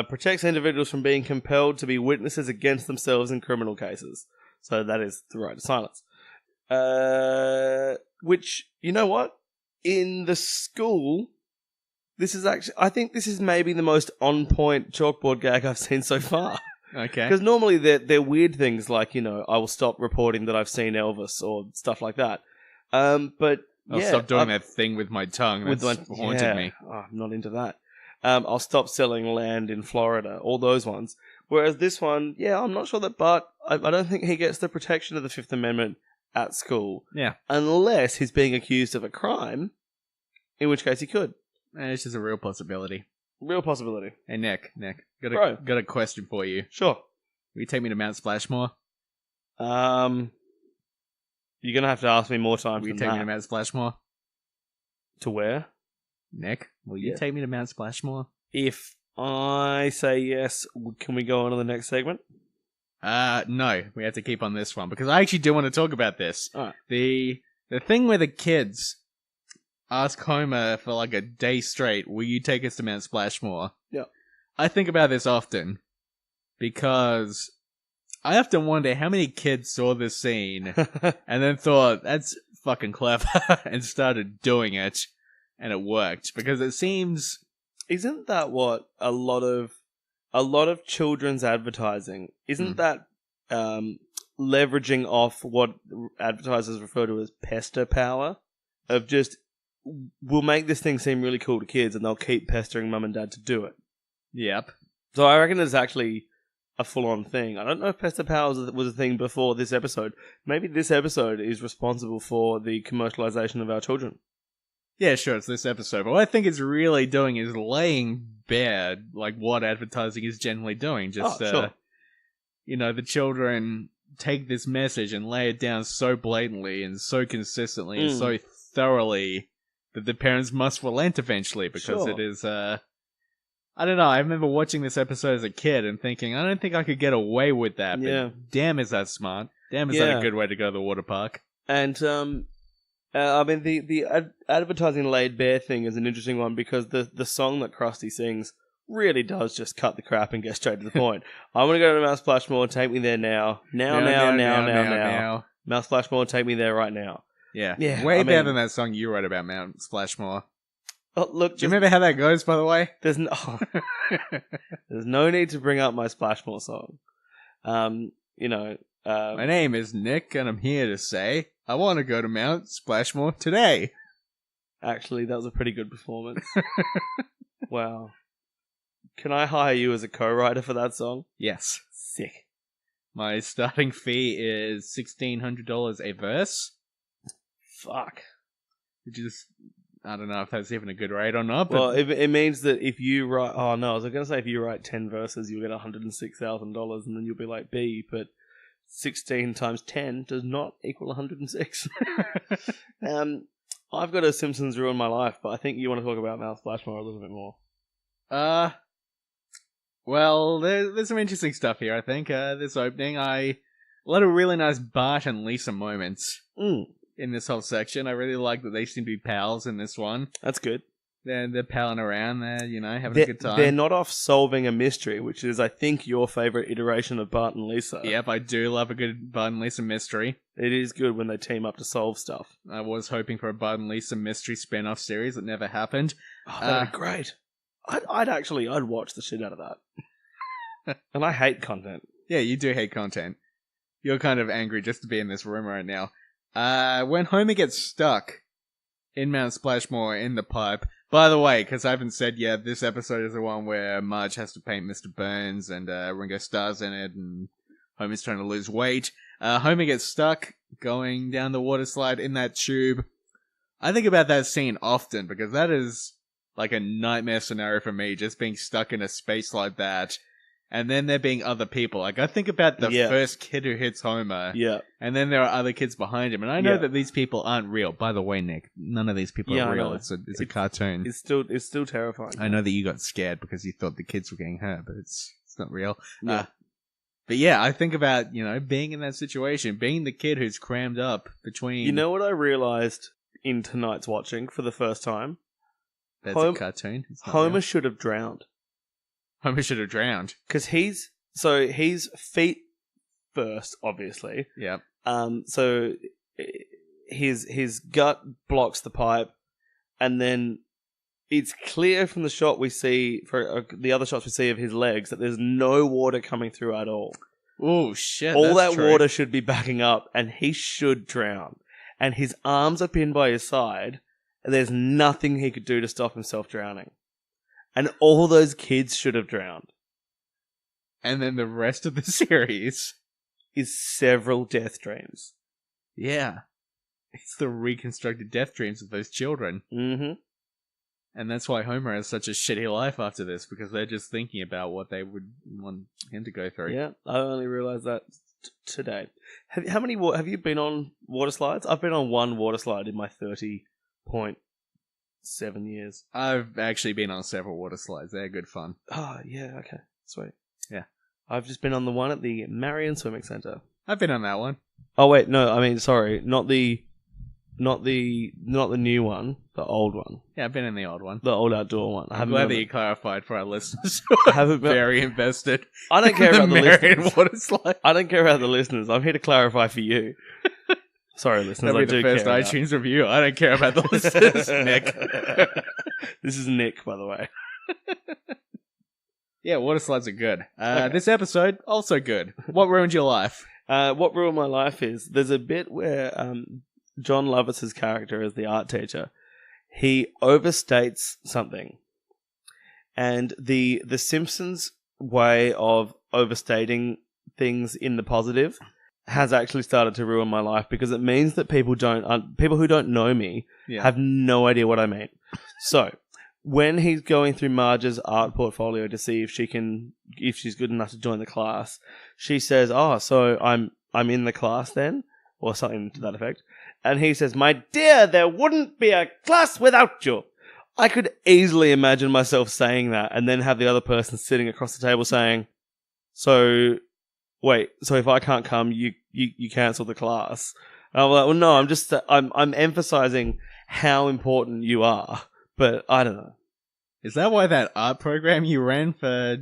Protects individuals from being compelled to be witnesses against themselves in criminal cases. So that is the right to silence. Which, you know what? In the school, this is actually, I think this is maybe the most on-point chalkboard gag I've seen so far. Okay. Because normally they're weird things like, I will stop reporting that I've seen Elvis or stuff like that. But I'll stop doing that thing with my tongue. That's haunted me. Oh, I'm not into that. I'll stop selling land in Florida. All those ones. Whereas this one, I'm not sure that Bart, I don't think he gets the protection of the Fifth Amendment at school. Yeah. Unless he's being accused of a crime, in which case he could. It's just a real possibility. Real possibility. Hey, Nick, Bro. got a question for you. Sure. Will you take me to Mount Splashmore? You're going to have to ask me more times Will you than take that. me to Mount Splashmore? To where? Nick, will you Yeah. take me to Mount Splashmore? If I say yes, can we go on to the next segment? No, we have to keep on this one because I actually do want to talk about this. Alright. The thing where the kids ask Homer for like a day straight, will you take us to Mount Splashmore? Yeah. I think about this often because I often wonder how many kids saw this scene and then thought, that's fucking clever, and started doing it, and it worked. Because it seems Isn't that what a lot of children's advertising, isn't that leveraging off what advertisers refer to as pester power? Of just, we'll make this thing seem really cool to kids and they'll keep pestering mum and dad to do it. Yep. So I reckon it's actually a full-on thing. I don't know if pester power was a thing before this episode. Maybe this episode is responsible for the commercialization of our children. Yeah, sure, it's this episode. But what I think it's really doing is laying bare, like, what advertising is generally doing. Just, sure. You know, the children take this message and lay it down so blatantly and so consistently and so thoroughly that the parents must relent eventually, because it is, I don't know, I remember watching this episode as a kid and thinking, I don't think I could get away with that, but damn is that smart. Damn is that a good way to go to the water park. And, I mean, the advertising laid bare thing is an interesting one, because the song that Krusty sings really does just cut the crap and get straight to the point. I want to go to Mount Splashmore, take me there now. Now. Mount Splashmore, take me there right now. Yeah. Way better than that song you wrote about Mount Splashmore. Oh, look, do you remember how that goes, by the way? There's no need to bring up my Splashmore song. My name is Nick, and I'm here to say I want to go to Mount Splashmore today. Actually, that was a pretty good performance. Wow. Can I hire you as a co-writer for that song? Yes. Sick. My starting fee is $1,600 a verse. Fuck. Which is, I don't know if that's even a good rate or not. But... Well, it means that if you write... Oh, no, I was going to say if you write 10 verses, you'll get $106,000, and then you'll be like B, but 16 times 10 does not equal 106. I've got a Simpsons ruin my life, but I think you want to talk about Mount Splashmore a little bit more. Well, there's some interesting stuff here, I think. This opening, a lot of really nice Bart and Lisa moments in this whole section. I really like that they seem to be pals in this one. That's good. They're palling around, they're, having a good time. They're not off solving a mystery, which is, I think, your favourite iteration of Bart and Lisa. Yep, I do love a good Bart and Lisa mystery. It is good when they team up to solve stuff. I was hoping for a Bart and Lisa mystery spin-off series that never happened. Oh, that'd be great. I'd watch the shit out of that. And I hate content. Yeah, you do hate content. You're kind of angry just to be in this room right now. When Homer gets stuck in Mount Splashmore in the pipe... By the way, because I haven't said yet, this episode is the one where Marge has to paint Mr. Burns and Ringo Starr's in it, and Homer's trying to lose weight. Homer gets stuck going down the water slide in that tube. I think about that scene often, because that is like a nightmare scenario for me, just being stuck in a space like that. And then there being other people. Like, I think about the first kid who hits Homer. Yeah. And then there are other kids behind him. And I know that these people aren't real. By the way, Nick, none of these people are real. It's a cartoon. It's still terrifying. I know that you got scared because you thought the kids were getting hurt, but it's not real. Yeah. But yeah, I think about, being in that situation, being the kid who's crammed up between... You know what I realized in tonight's watching for the first time? That's a cartoon. Homer should have drowned. Homer should have drowned. Because he's feet first, obviously. Yep. So his gut blocks the pipe, and then it's clear from the shot we see, for the other shots we see of his legs, that there's no water coming through at all. Oh, shit. All that water should be backing up, and he should drown. And his arms are pinned by his side, and there's nothing he could do to stop himself drowning. And all those kids should have drowned. And then the rest of the series is several death dreams. Yeah. It's the reconstructed death dreams of those children. Mm-hmm. And that's why Homer has such a shitty life after this, because they're just thinking about what they would want him to go through. Yeah, I only realised that today. Have you been on water slides? I've been on one water slide in my 30.7 years. I've actually been on several water slides. They're good fun. Oh, yeah, okay. Sweet. Yeah. I've just been on the one at the Marion Swimming Centre. I've been on that one. Oh, wait, no, I mean, sorry, not the new one, the old one. Yeah, I've been in the old one. The old outdoor one. I'm glad that you clarified for our listeners. I haven't been very invested. I don't care about the listeners. Water slide. I don't care about the listeners. I'm here to clarify for you. Sorry, listeners. That'll be the first iTunes review. I don't care about the listeners. Nick. This is Nick, by the way. Yeah, water slides are good. Okay. This episode, also good. What ruined your life? What ruined my life is there's a bit where Jon Lovitz's character as the art teacher, he overstates something. And the Simpsons way of overstating things in the positive has actually started to ruin my life because it means that people who don't know me have no idea what I mean. So when he's going through Marge's art portfolio to see if she's good enough to join the class, she says, "Oh, so I'm in the class then," or something to that effect. And he says, "My dear, there wouldn't be a class without you." I could easily imagine myself saying that and then have the other person sitting across the table saying, "So, wait, so if I can't come, you cancel the class." And I'm like, well, no, I'm emphasizing how important you are, but I don't know. Is that why that art program you ran for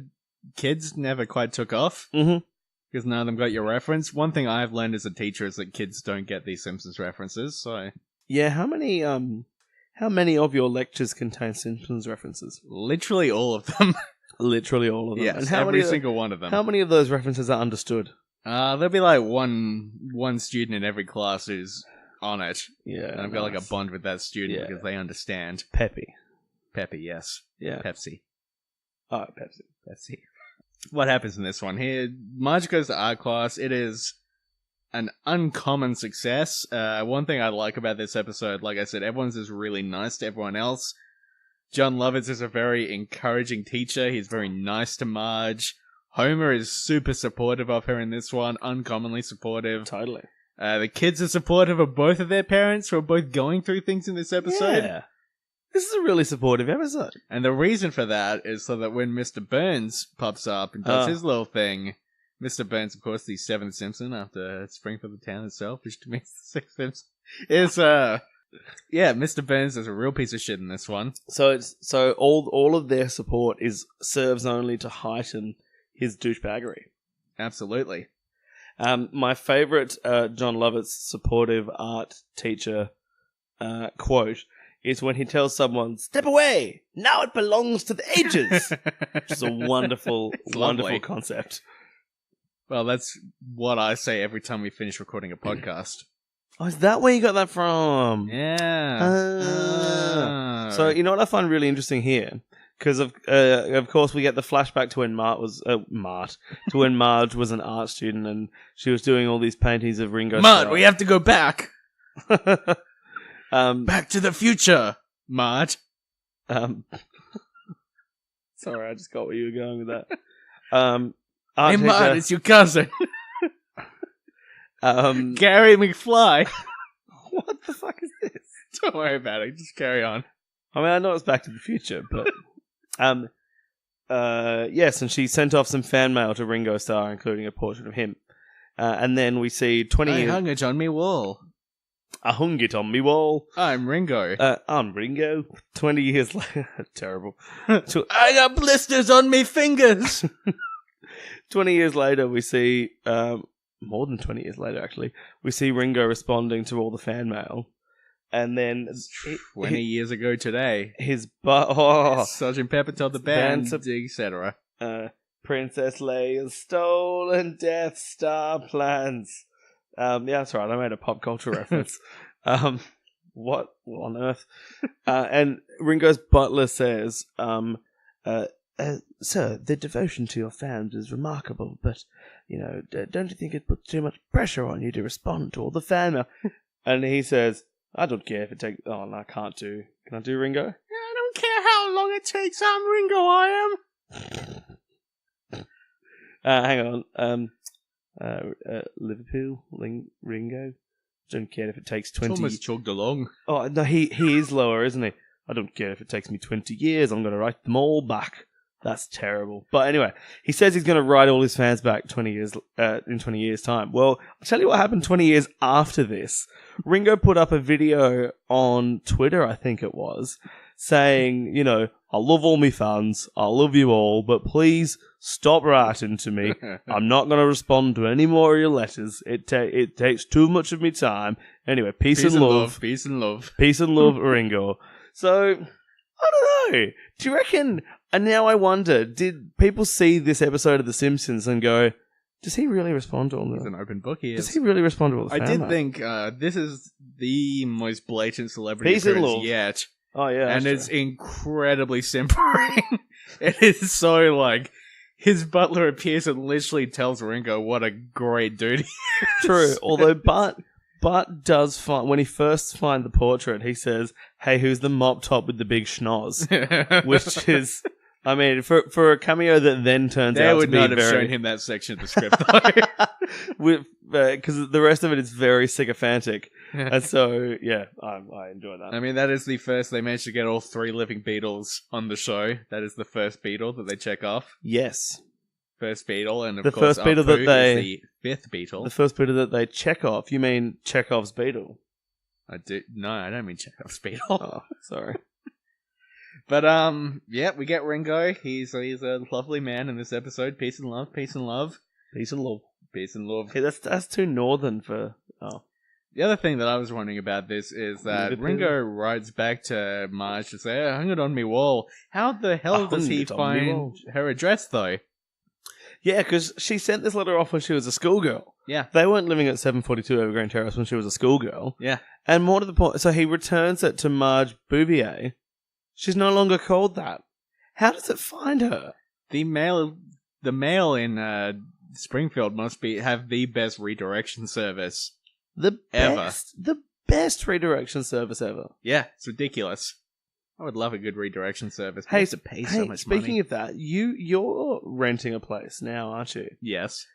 kids never quite took off? Mm-hmm. Because none of them got your reference? One thing I've learned as a teacher is that kids don't get these Simpsons references, so... Yeah, how many of your lectures contain Simpsons references? Literally all of them. Literally all of them. Yes, and how every many single one of them. How many of those references are understood? There'll be like one student in every class who's on it. Yeah. And I've got like a bond with that student because they understand. Peppy, yes. Yeah. Pepsi. Oh, Pepsi. What happens in this one? Here, Marge goes to art class. It is an uncommon success. One thing I like about this episode, like I said, everyone's just really nice to everyone else. Jon Lovitz is a very encouraging teacher. He's very nice to Marge. Homer is super supportive of her in this one, uncommonly supportive. Totally. The kids are supportive of both of their parents who are both going through things in this episode. Yeah. This is a really supportive episode. And the reason for that is so that when Mr. Burns pops up and does his little thing, Mr. Burns, of course, the seventh Simpson after Springfield the town itself, which to me is the sixth Simpson, is, yeah, Mr. Burns is a real piece of shit in this one. So all of their support serves only to heighten his douchebaggery. Absolutely. My favorite Jon Lovitz supportive art teacher quote is when he tells someone, "Step away! Now it belongs to the ages!" Which is a wonderful, wonderful concept. Well, that's what I say every time we finish recording a podcast. Oh, is that where you got that from? Yeah. So, you know what I find really interesting here? Because, of course, we get the flashback to when Marge was an art student and she was doing all these paintings of Ringo Starr. Marge, we have to go back! Back to the future, Marge. Sorry, I just got where you were going with that. Hey, Marge, it's your cousin. Gary McFly. What the fuck is this? Don't worry about it. Just carry on. I mean, I know it's Back to the Future, but yes, and she sent off some fan mail to Ringo Starr, including a portrait of him. And then we see 20 years... I hung it on me wall. I hung it on me wall. I'm Ringo. I'm Ringo. 20 years later... Terrible. I got blisters on me fingers. 20 years later, we see... more than 20 years later, actually. We see Ringo responding to all the fan mail. And then... 20 years ago today. His... Sergeant Pepper told the band, etc. Princess Leia's stolen Death Star plans. Yeah, that's right. I made a pop culture reference. What on earth? And Ringo's butler says, "Sir, the devotion to your fans is remarkable, but, don't you think it puts too much pressure on you to respond to all the fan mail?" And he says, "I don't care if it takes..." Oh, no, I can't do... Can I do Ringo? I don't care how long it takes. I'm Ringo, I am. Hang on. Liverpool, Ringo. Don't care if it takes 20... It's almost chugged along. Oh, no, he is lower, isn't he? "I don't care if it takes me 20 years. I'm going to write them all back." That's terrible. But anyway, he says he's going to write all his fans back 20 years in 20 years' time. Well, I'll tell you what happened 20 years after this. Ringo put up a video on Twitter, I think it was, saying, "I love all my fans. I love you all, but please stop writing to me. I'm not going to respond to any more of your letters. It takes too much of my time. Anyway, peace and love. Peace and love. Peace and love, Ringo." So... I don't know. Do you reckon And now I wonder, did people see this episode of The Simpsons and go, does he really respond to all He's this? an open book, he is. Does he really respond to all the I fan did mail? think this is the most blatant celebrity Peace and appearance love. yet. Oh, yeah. And that's it's true. incredibly simpering. It is so, like, his butler appears and literally tells Ringo what a great dude he is. True. Although Bart does find, when he first finds the portrait, he says, hey, who's the mop top with the big schnoz? Which is, I mean, for a cameo that then turns They out would to be not have very... shown him that section of the script, though. Because the rest of it is very sycophantic. And so, yeah, I enjoy that. I mean, that is the first they managed to get all 3 living Beatles on the show. That is the first Beatle that they check off. Yes. First Beatle, and of The course, first Beatle that Apu they- is the 5th Beatle. The first Beatle that they check off, you mean Chekhov's Beatle? No, I don't mean Chekhov's Beatle. Oh, sorry. But yeah, we get Ringo. He's a lovely man in this episode. Peace and love, peace and love, Peace and love. peace and love. Okay, that's too northern for... Oh. The other thing that I was wondering about this is that Little Ringo rides back to Marge to say, "I hung it on me wall." How the hell does hung he it on me wall. find her address, though? Yeah, because she sent this letter off when she was a schoolgirl. Yeah. They weren't living at 742 Evergreen Terrace when she was a schoolgirl. Yeah. And more to the point, so he returns it to Marge Bouvier. She's no longer called that. How does it find her? The mail in Springfield must have the best redirection service. The Ever. best redirection service ever. Yeah, it's ridiculous. I would love a good redirection service. Hey, Hey, to pay so much money. speaking of that, you're renting a place now, aren't you? Yes.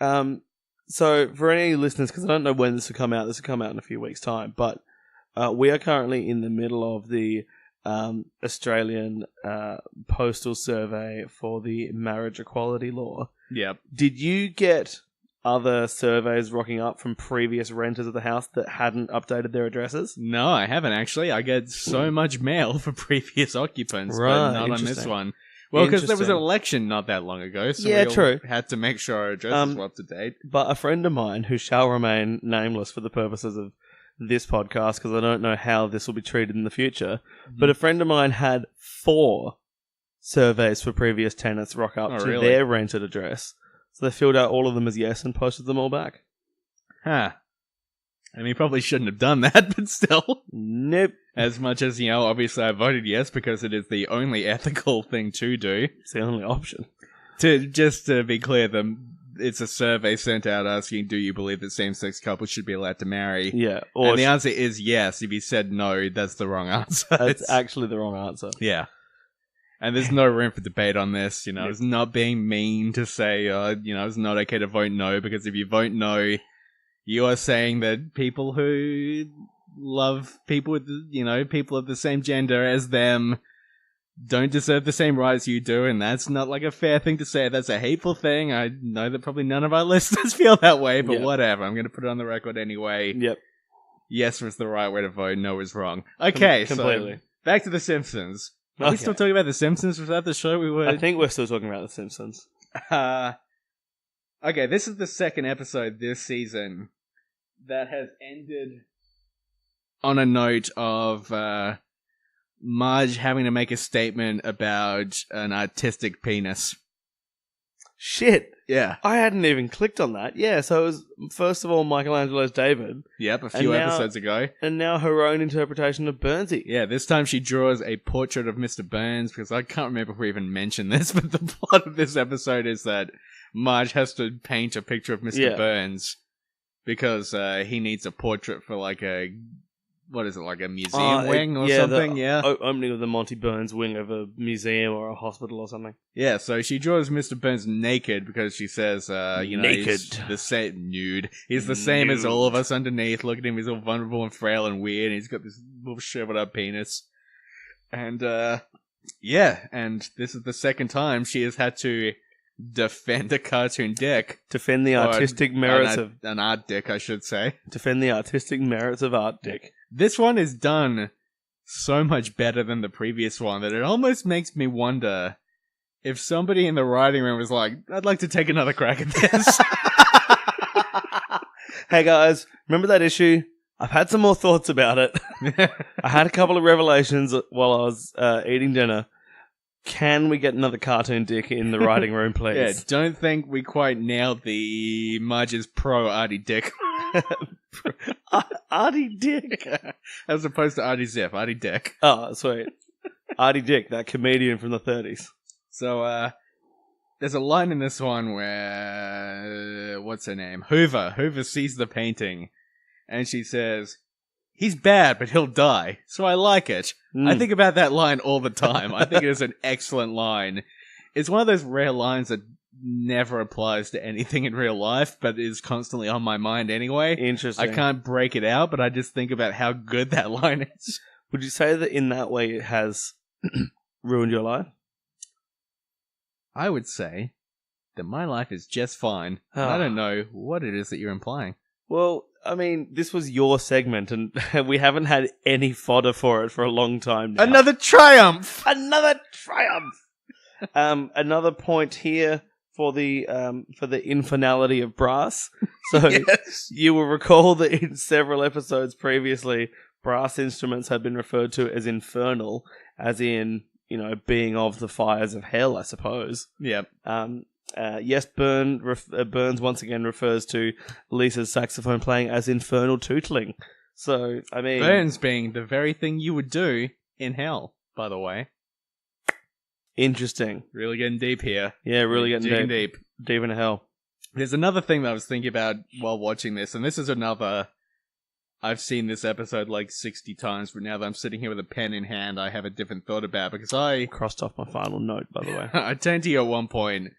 So for any listeners, because I don't know when this will come out in a few weeks' time, but we are currently in the middle of the Australian postal survey for the marriage equality law. Yep. Did you get other surveys rocking up from previous renters of the house that hadn't updated their addresses? No, I haven't actually. I get so much mail for previous occupants, Right, but not on this interesting. one. Well, because there was an Interesting. election not that long ago, so Yeah, we all true. had to make sure our addresses were up to date. But a friend of mine, who shall remain nameless for the purposes of this podcast, because I don't know how this will be treated in the future, but a friend of mine had 4 surveys for previous tenants rock up Oh, to really? their rented address. So they filled out all of them as yes and posted them all back. Huh. I mean, probably shouldn't have done that, but still. Nope. As much as, obviously I voted yes because it is the only ethical thing to do. It's the only option. Just to be clear, it's a survey sent out asking, do you believe that same-sex couples should be allowed to marry? Yeah. And the answer is yes. If you said no, that's the wrong answer. That's actually the wrong answer. Yeah. And there's no room for debate on this, It's not being mean to say, it's not okay to vote no, because if you vote no, you are saying that people who love people with, people of the same gender as them don't deserve the same rights you do, and that's not like a fair thing to say. That's a hateful thing. I know that probably none of our listeners feel that way, but Yeah. whatever. I'm going to put it on the record anyway. Yep. Yes was the right way to vote, no was wrong. Okay, completely. so back to The Simpsons. Are we still talking about The Simpsons? Was that the show we were... I think we're still talking about The Simpsons. Okay, this is the second episode this season that has ended on a note of Marge having to make a statement about an artistic penis. Shit. Yeah. I hadn't even clicked on that. Yeah, so it was, first of all, Michelangelo's David, Yep, a few And now- episodes ago. and now her own interpretation of Burnsy. Yeah, this time she draws a portrait of Mr. Burns, because I can't remember if we even mentioned this, but the plot of this episode is that Marge has to paint a picture of Mr. Yeah. Burns because he needs a portrait for like a museum wing or something, yeah? Opening of the Monty Burns wing of a museum or a hospital or something. Yeah, so she draws Mr. Burns naked because she says, Naked. he's the same nude. He's the same as all of us underneath. Look at him, he's all vulnerable and frail and weird, and he's got this little shriveled up penis. And, yeah, and this is the second time she has had to defend a cartoon dick. Defend the artistic merits of an art dick, I should say. defend the artistic merits of art, Dick. This one is done so much better than the previous one that it almost makes me wonder if somebody in the writing room was like, I'd like to take another crack at this. Hey guys, remember that issue? I've had some more thoughts about it. I had a couple of revelations while I was eating dinner. Can we get another cartoon dick in the writing room, Yeah, please? don't think we quite nailed the Marge's pro Artie Dick. Artie Dick. As opposed to Artie Zip, Artie Dick. Oh, sweet. Artie Dick, that comedian from the 30s. So, there's a line in this one where, what's her name? Hoover sees the painting, and she says, "He's bad, but he'll die." So I like it. I think about that line all the time. I think it is an excellent line. It's one of those rare lines that never applies to anything in real life, but is constantly on my mind anyway. Interesting. I can't break it out, but I just think about how good that line is. Would you say that in that way it has ruined your life? I would say that my life is just fine. Oh. I don't know what it is that you're implying. Well, I mean, this was your segment, and we haven't had any fodder for it for a long time now. Another triumph! Another triumph! Another point here for the infinality of brass. So Yes. you will recall that in several episodes previously, brass instruments have been referred to as infernal, as in, you know, being of the fires of hell, I suppose. Yep. Yes, Burns once again refers to Lisa's saxophone playing as infernal tootling. So, I mean... Burns being the very thing you would do in hell, by the way. Interesting. Really getting deep here. Yeah, really getting Digging deep. Deep into hell. There's another thing that I was thinking about while watching this, and this is another... I've seen this episode like 60 times, but now that I'm sitting here with a pen in hand, I have a different thought about, because I Crossed off my final note, by the way. I turned to you at one point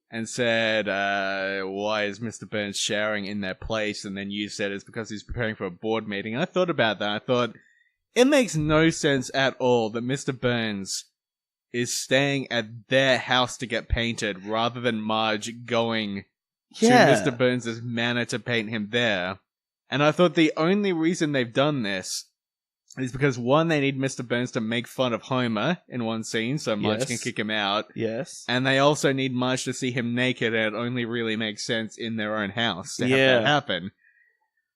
and said, why is Mr. Burns showering in their place? And then you said it's because he's preparing for a board meeting. I thought about that. I thought, it makes no sense at all that Mr. Burns is staying at their house to get painted rather than Marge going to Mr. Burns' manor to paint him there. And I thought the only reason they've done this is because, one, they need Mr. Burns to make fun of Homer in one scene so Marge can kick him out. Yes. And they also need Marge to see him naked, and it only really makes sense in their own house to have that happen.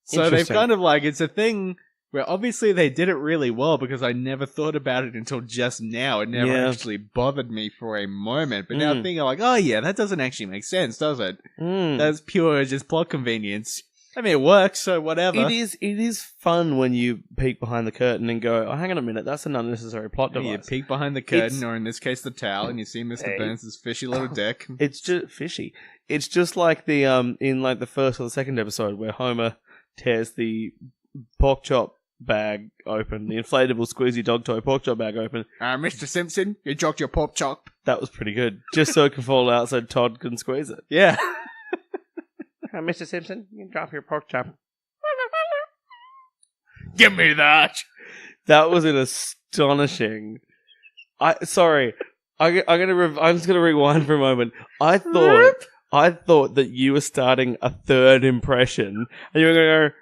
So they've Interesting. kind of like, it's a thing where obviously they did it really well, because I never thought about it until just now. It never actually bothered me for a moment. But now I'm thinking like, oh yeah, that doesn't actually make sense, does it? That's pure just plot convenience. I mean, it works, so whatever. It is fun when you peek behind the curtain and go, oh, hang on a minute, that's an unnecessary plot device. You peek behind the curtain, or in this case, the towel, and you see Mr. Burns' fishy little dick. It's just fishy. It's just like the in like the first or the second episode where Homer tears the pork chop bag open, the inflatable squeezy dog toy pork chop bag open. Mr. Simpson, you dropped your pork chop. That was pretty good. Just so it can fall out so Todd can squeeze it. Yeah. Mr. Simpson, you can drop your pork chop. Give me that. That was an astonishing. I'm just gonna rewind for a moment. I thought that you were starting a third impression, and you were gonna go.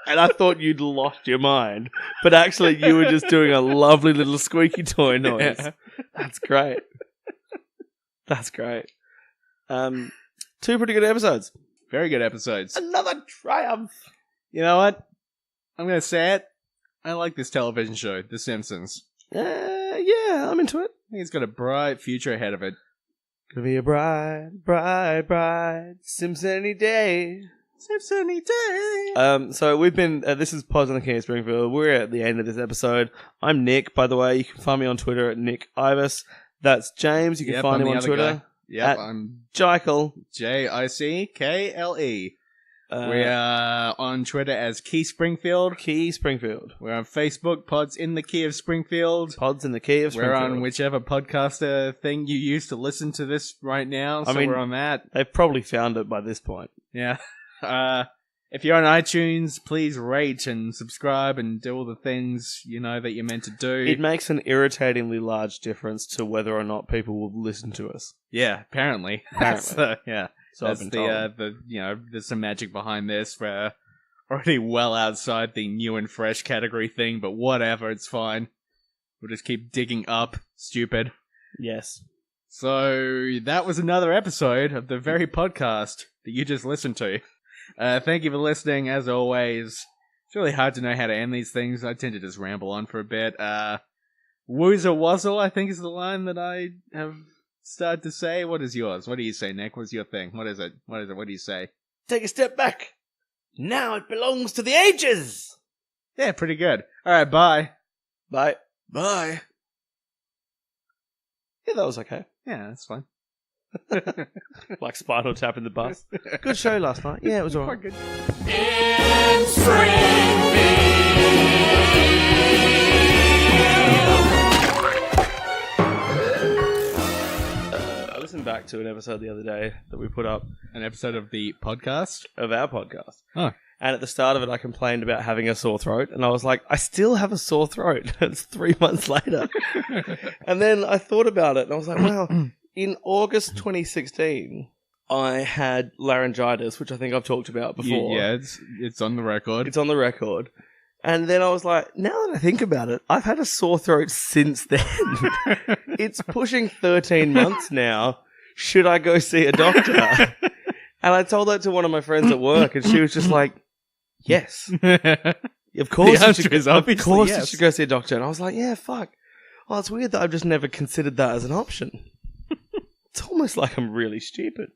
And I thought you'd lost your mind, but actually you were just doing a lovely little squeaky toy noise. Yeah. That's great. That's great. Two pretty good episodes. Very good episodes. Another triumph. You know what? I'm going to say it. I like this television show, The Simpsons. Yeah, I'm into it. I think it's got a bright future ahead of it. Gonna be a bright Simpson-y day. Simpson-y day. So we've been, this is Pods on the King of Springfield. We're at the end of this episode. I'm Nick, by the way. You can find me on Twitter at Nick Ibis. That's James. You can find him on Twitter. Yep, at I'm Jekyll. Jickle. We are on Twitter as Key Springfield. Key Springfield. We're on Facebook, Pods in the Key of Springfield. Pods in the Key of Springfield. We're on whichever podcaster thing you use to listen to this right now, so we're on that. They've probably found it by this point. Yeah. If you're on iTunes, please rate and subscribe and do all the things you know that you're meant to do. It makes an irritatingly large difference to whether or not people will listen to us. Yeah, apparently. Apparently. So That's I've been told. there's some magic behind this. We're already well outside the new and fresh category thing, but whatever, it's fine. We'll just keep digging up. Stupid. Yes. So, that was another episode of the very podcast that you just listened to. Thank you for listening, as always. It's really hard to know how to end these things. I tend to just ramble on for a bit. Woozer Wuzzle, I think is the line that I have started to say. What is yours? What do you say, Nick? What's your thing? What is it? What do you say? Take a step back. Now it belongs to the ages. Yeah, pretty good. Alright, bye. Bye. Bye. Yeah, that was okay. Yeah, that's fine. Like Spinal Tap in the bus. Good show last night. Yeah, it was alright. Quite good. In Springfield. I listened back to an episode the other day that we put up An episode of the podcast? of our podcast. Oh. And at the start of it, I complained about having a sore throat. And I was like, I still have a sore throat. It's 3 months later. And then I thought about it and I was like, wow, in August 2016, I had laryngitis, which I think I've talked about before. Yeah, it's on the record. It's on the record. And then I was like, now that I think about it, I've had a sore throat since then. It's pushing 13 months now. Should I go see a doctor? And I told that to one of my friends at work, and she was just like, yes. Of course, The answer is obviously of course yes. you should go see a doctor. And I was like, yeah, fuck. Well, it's weird that I've just never considered that as an option. It's almost like I'm really stupid.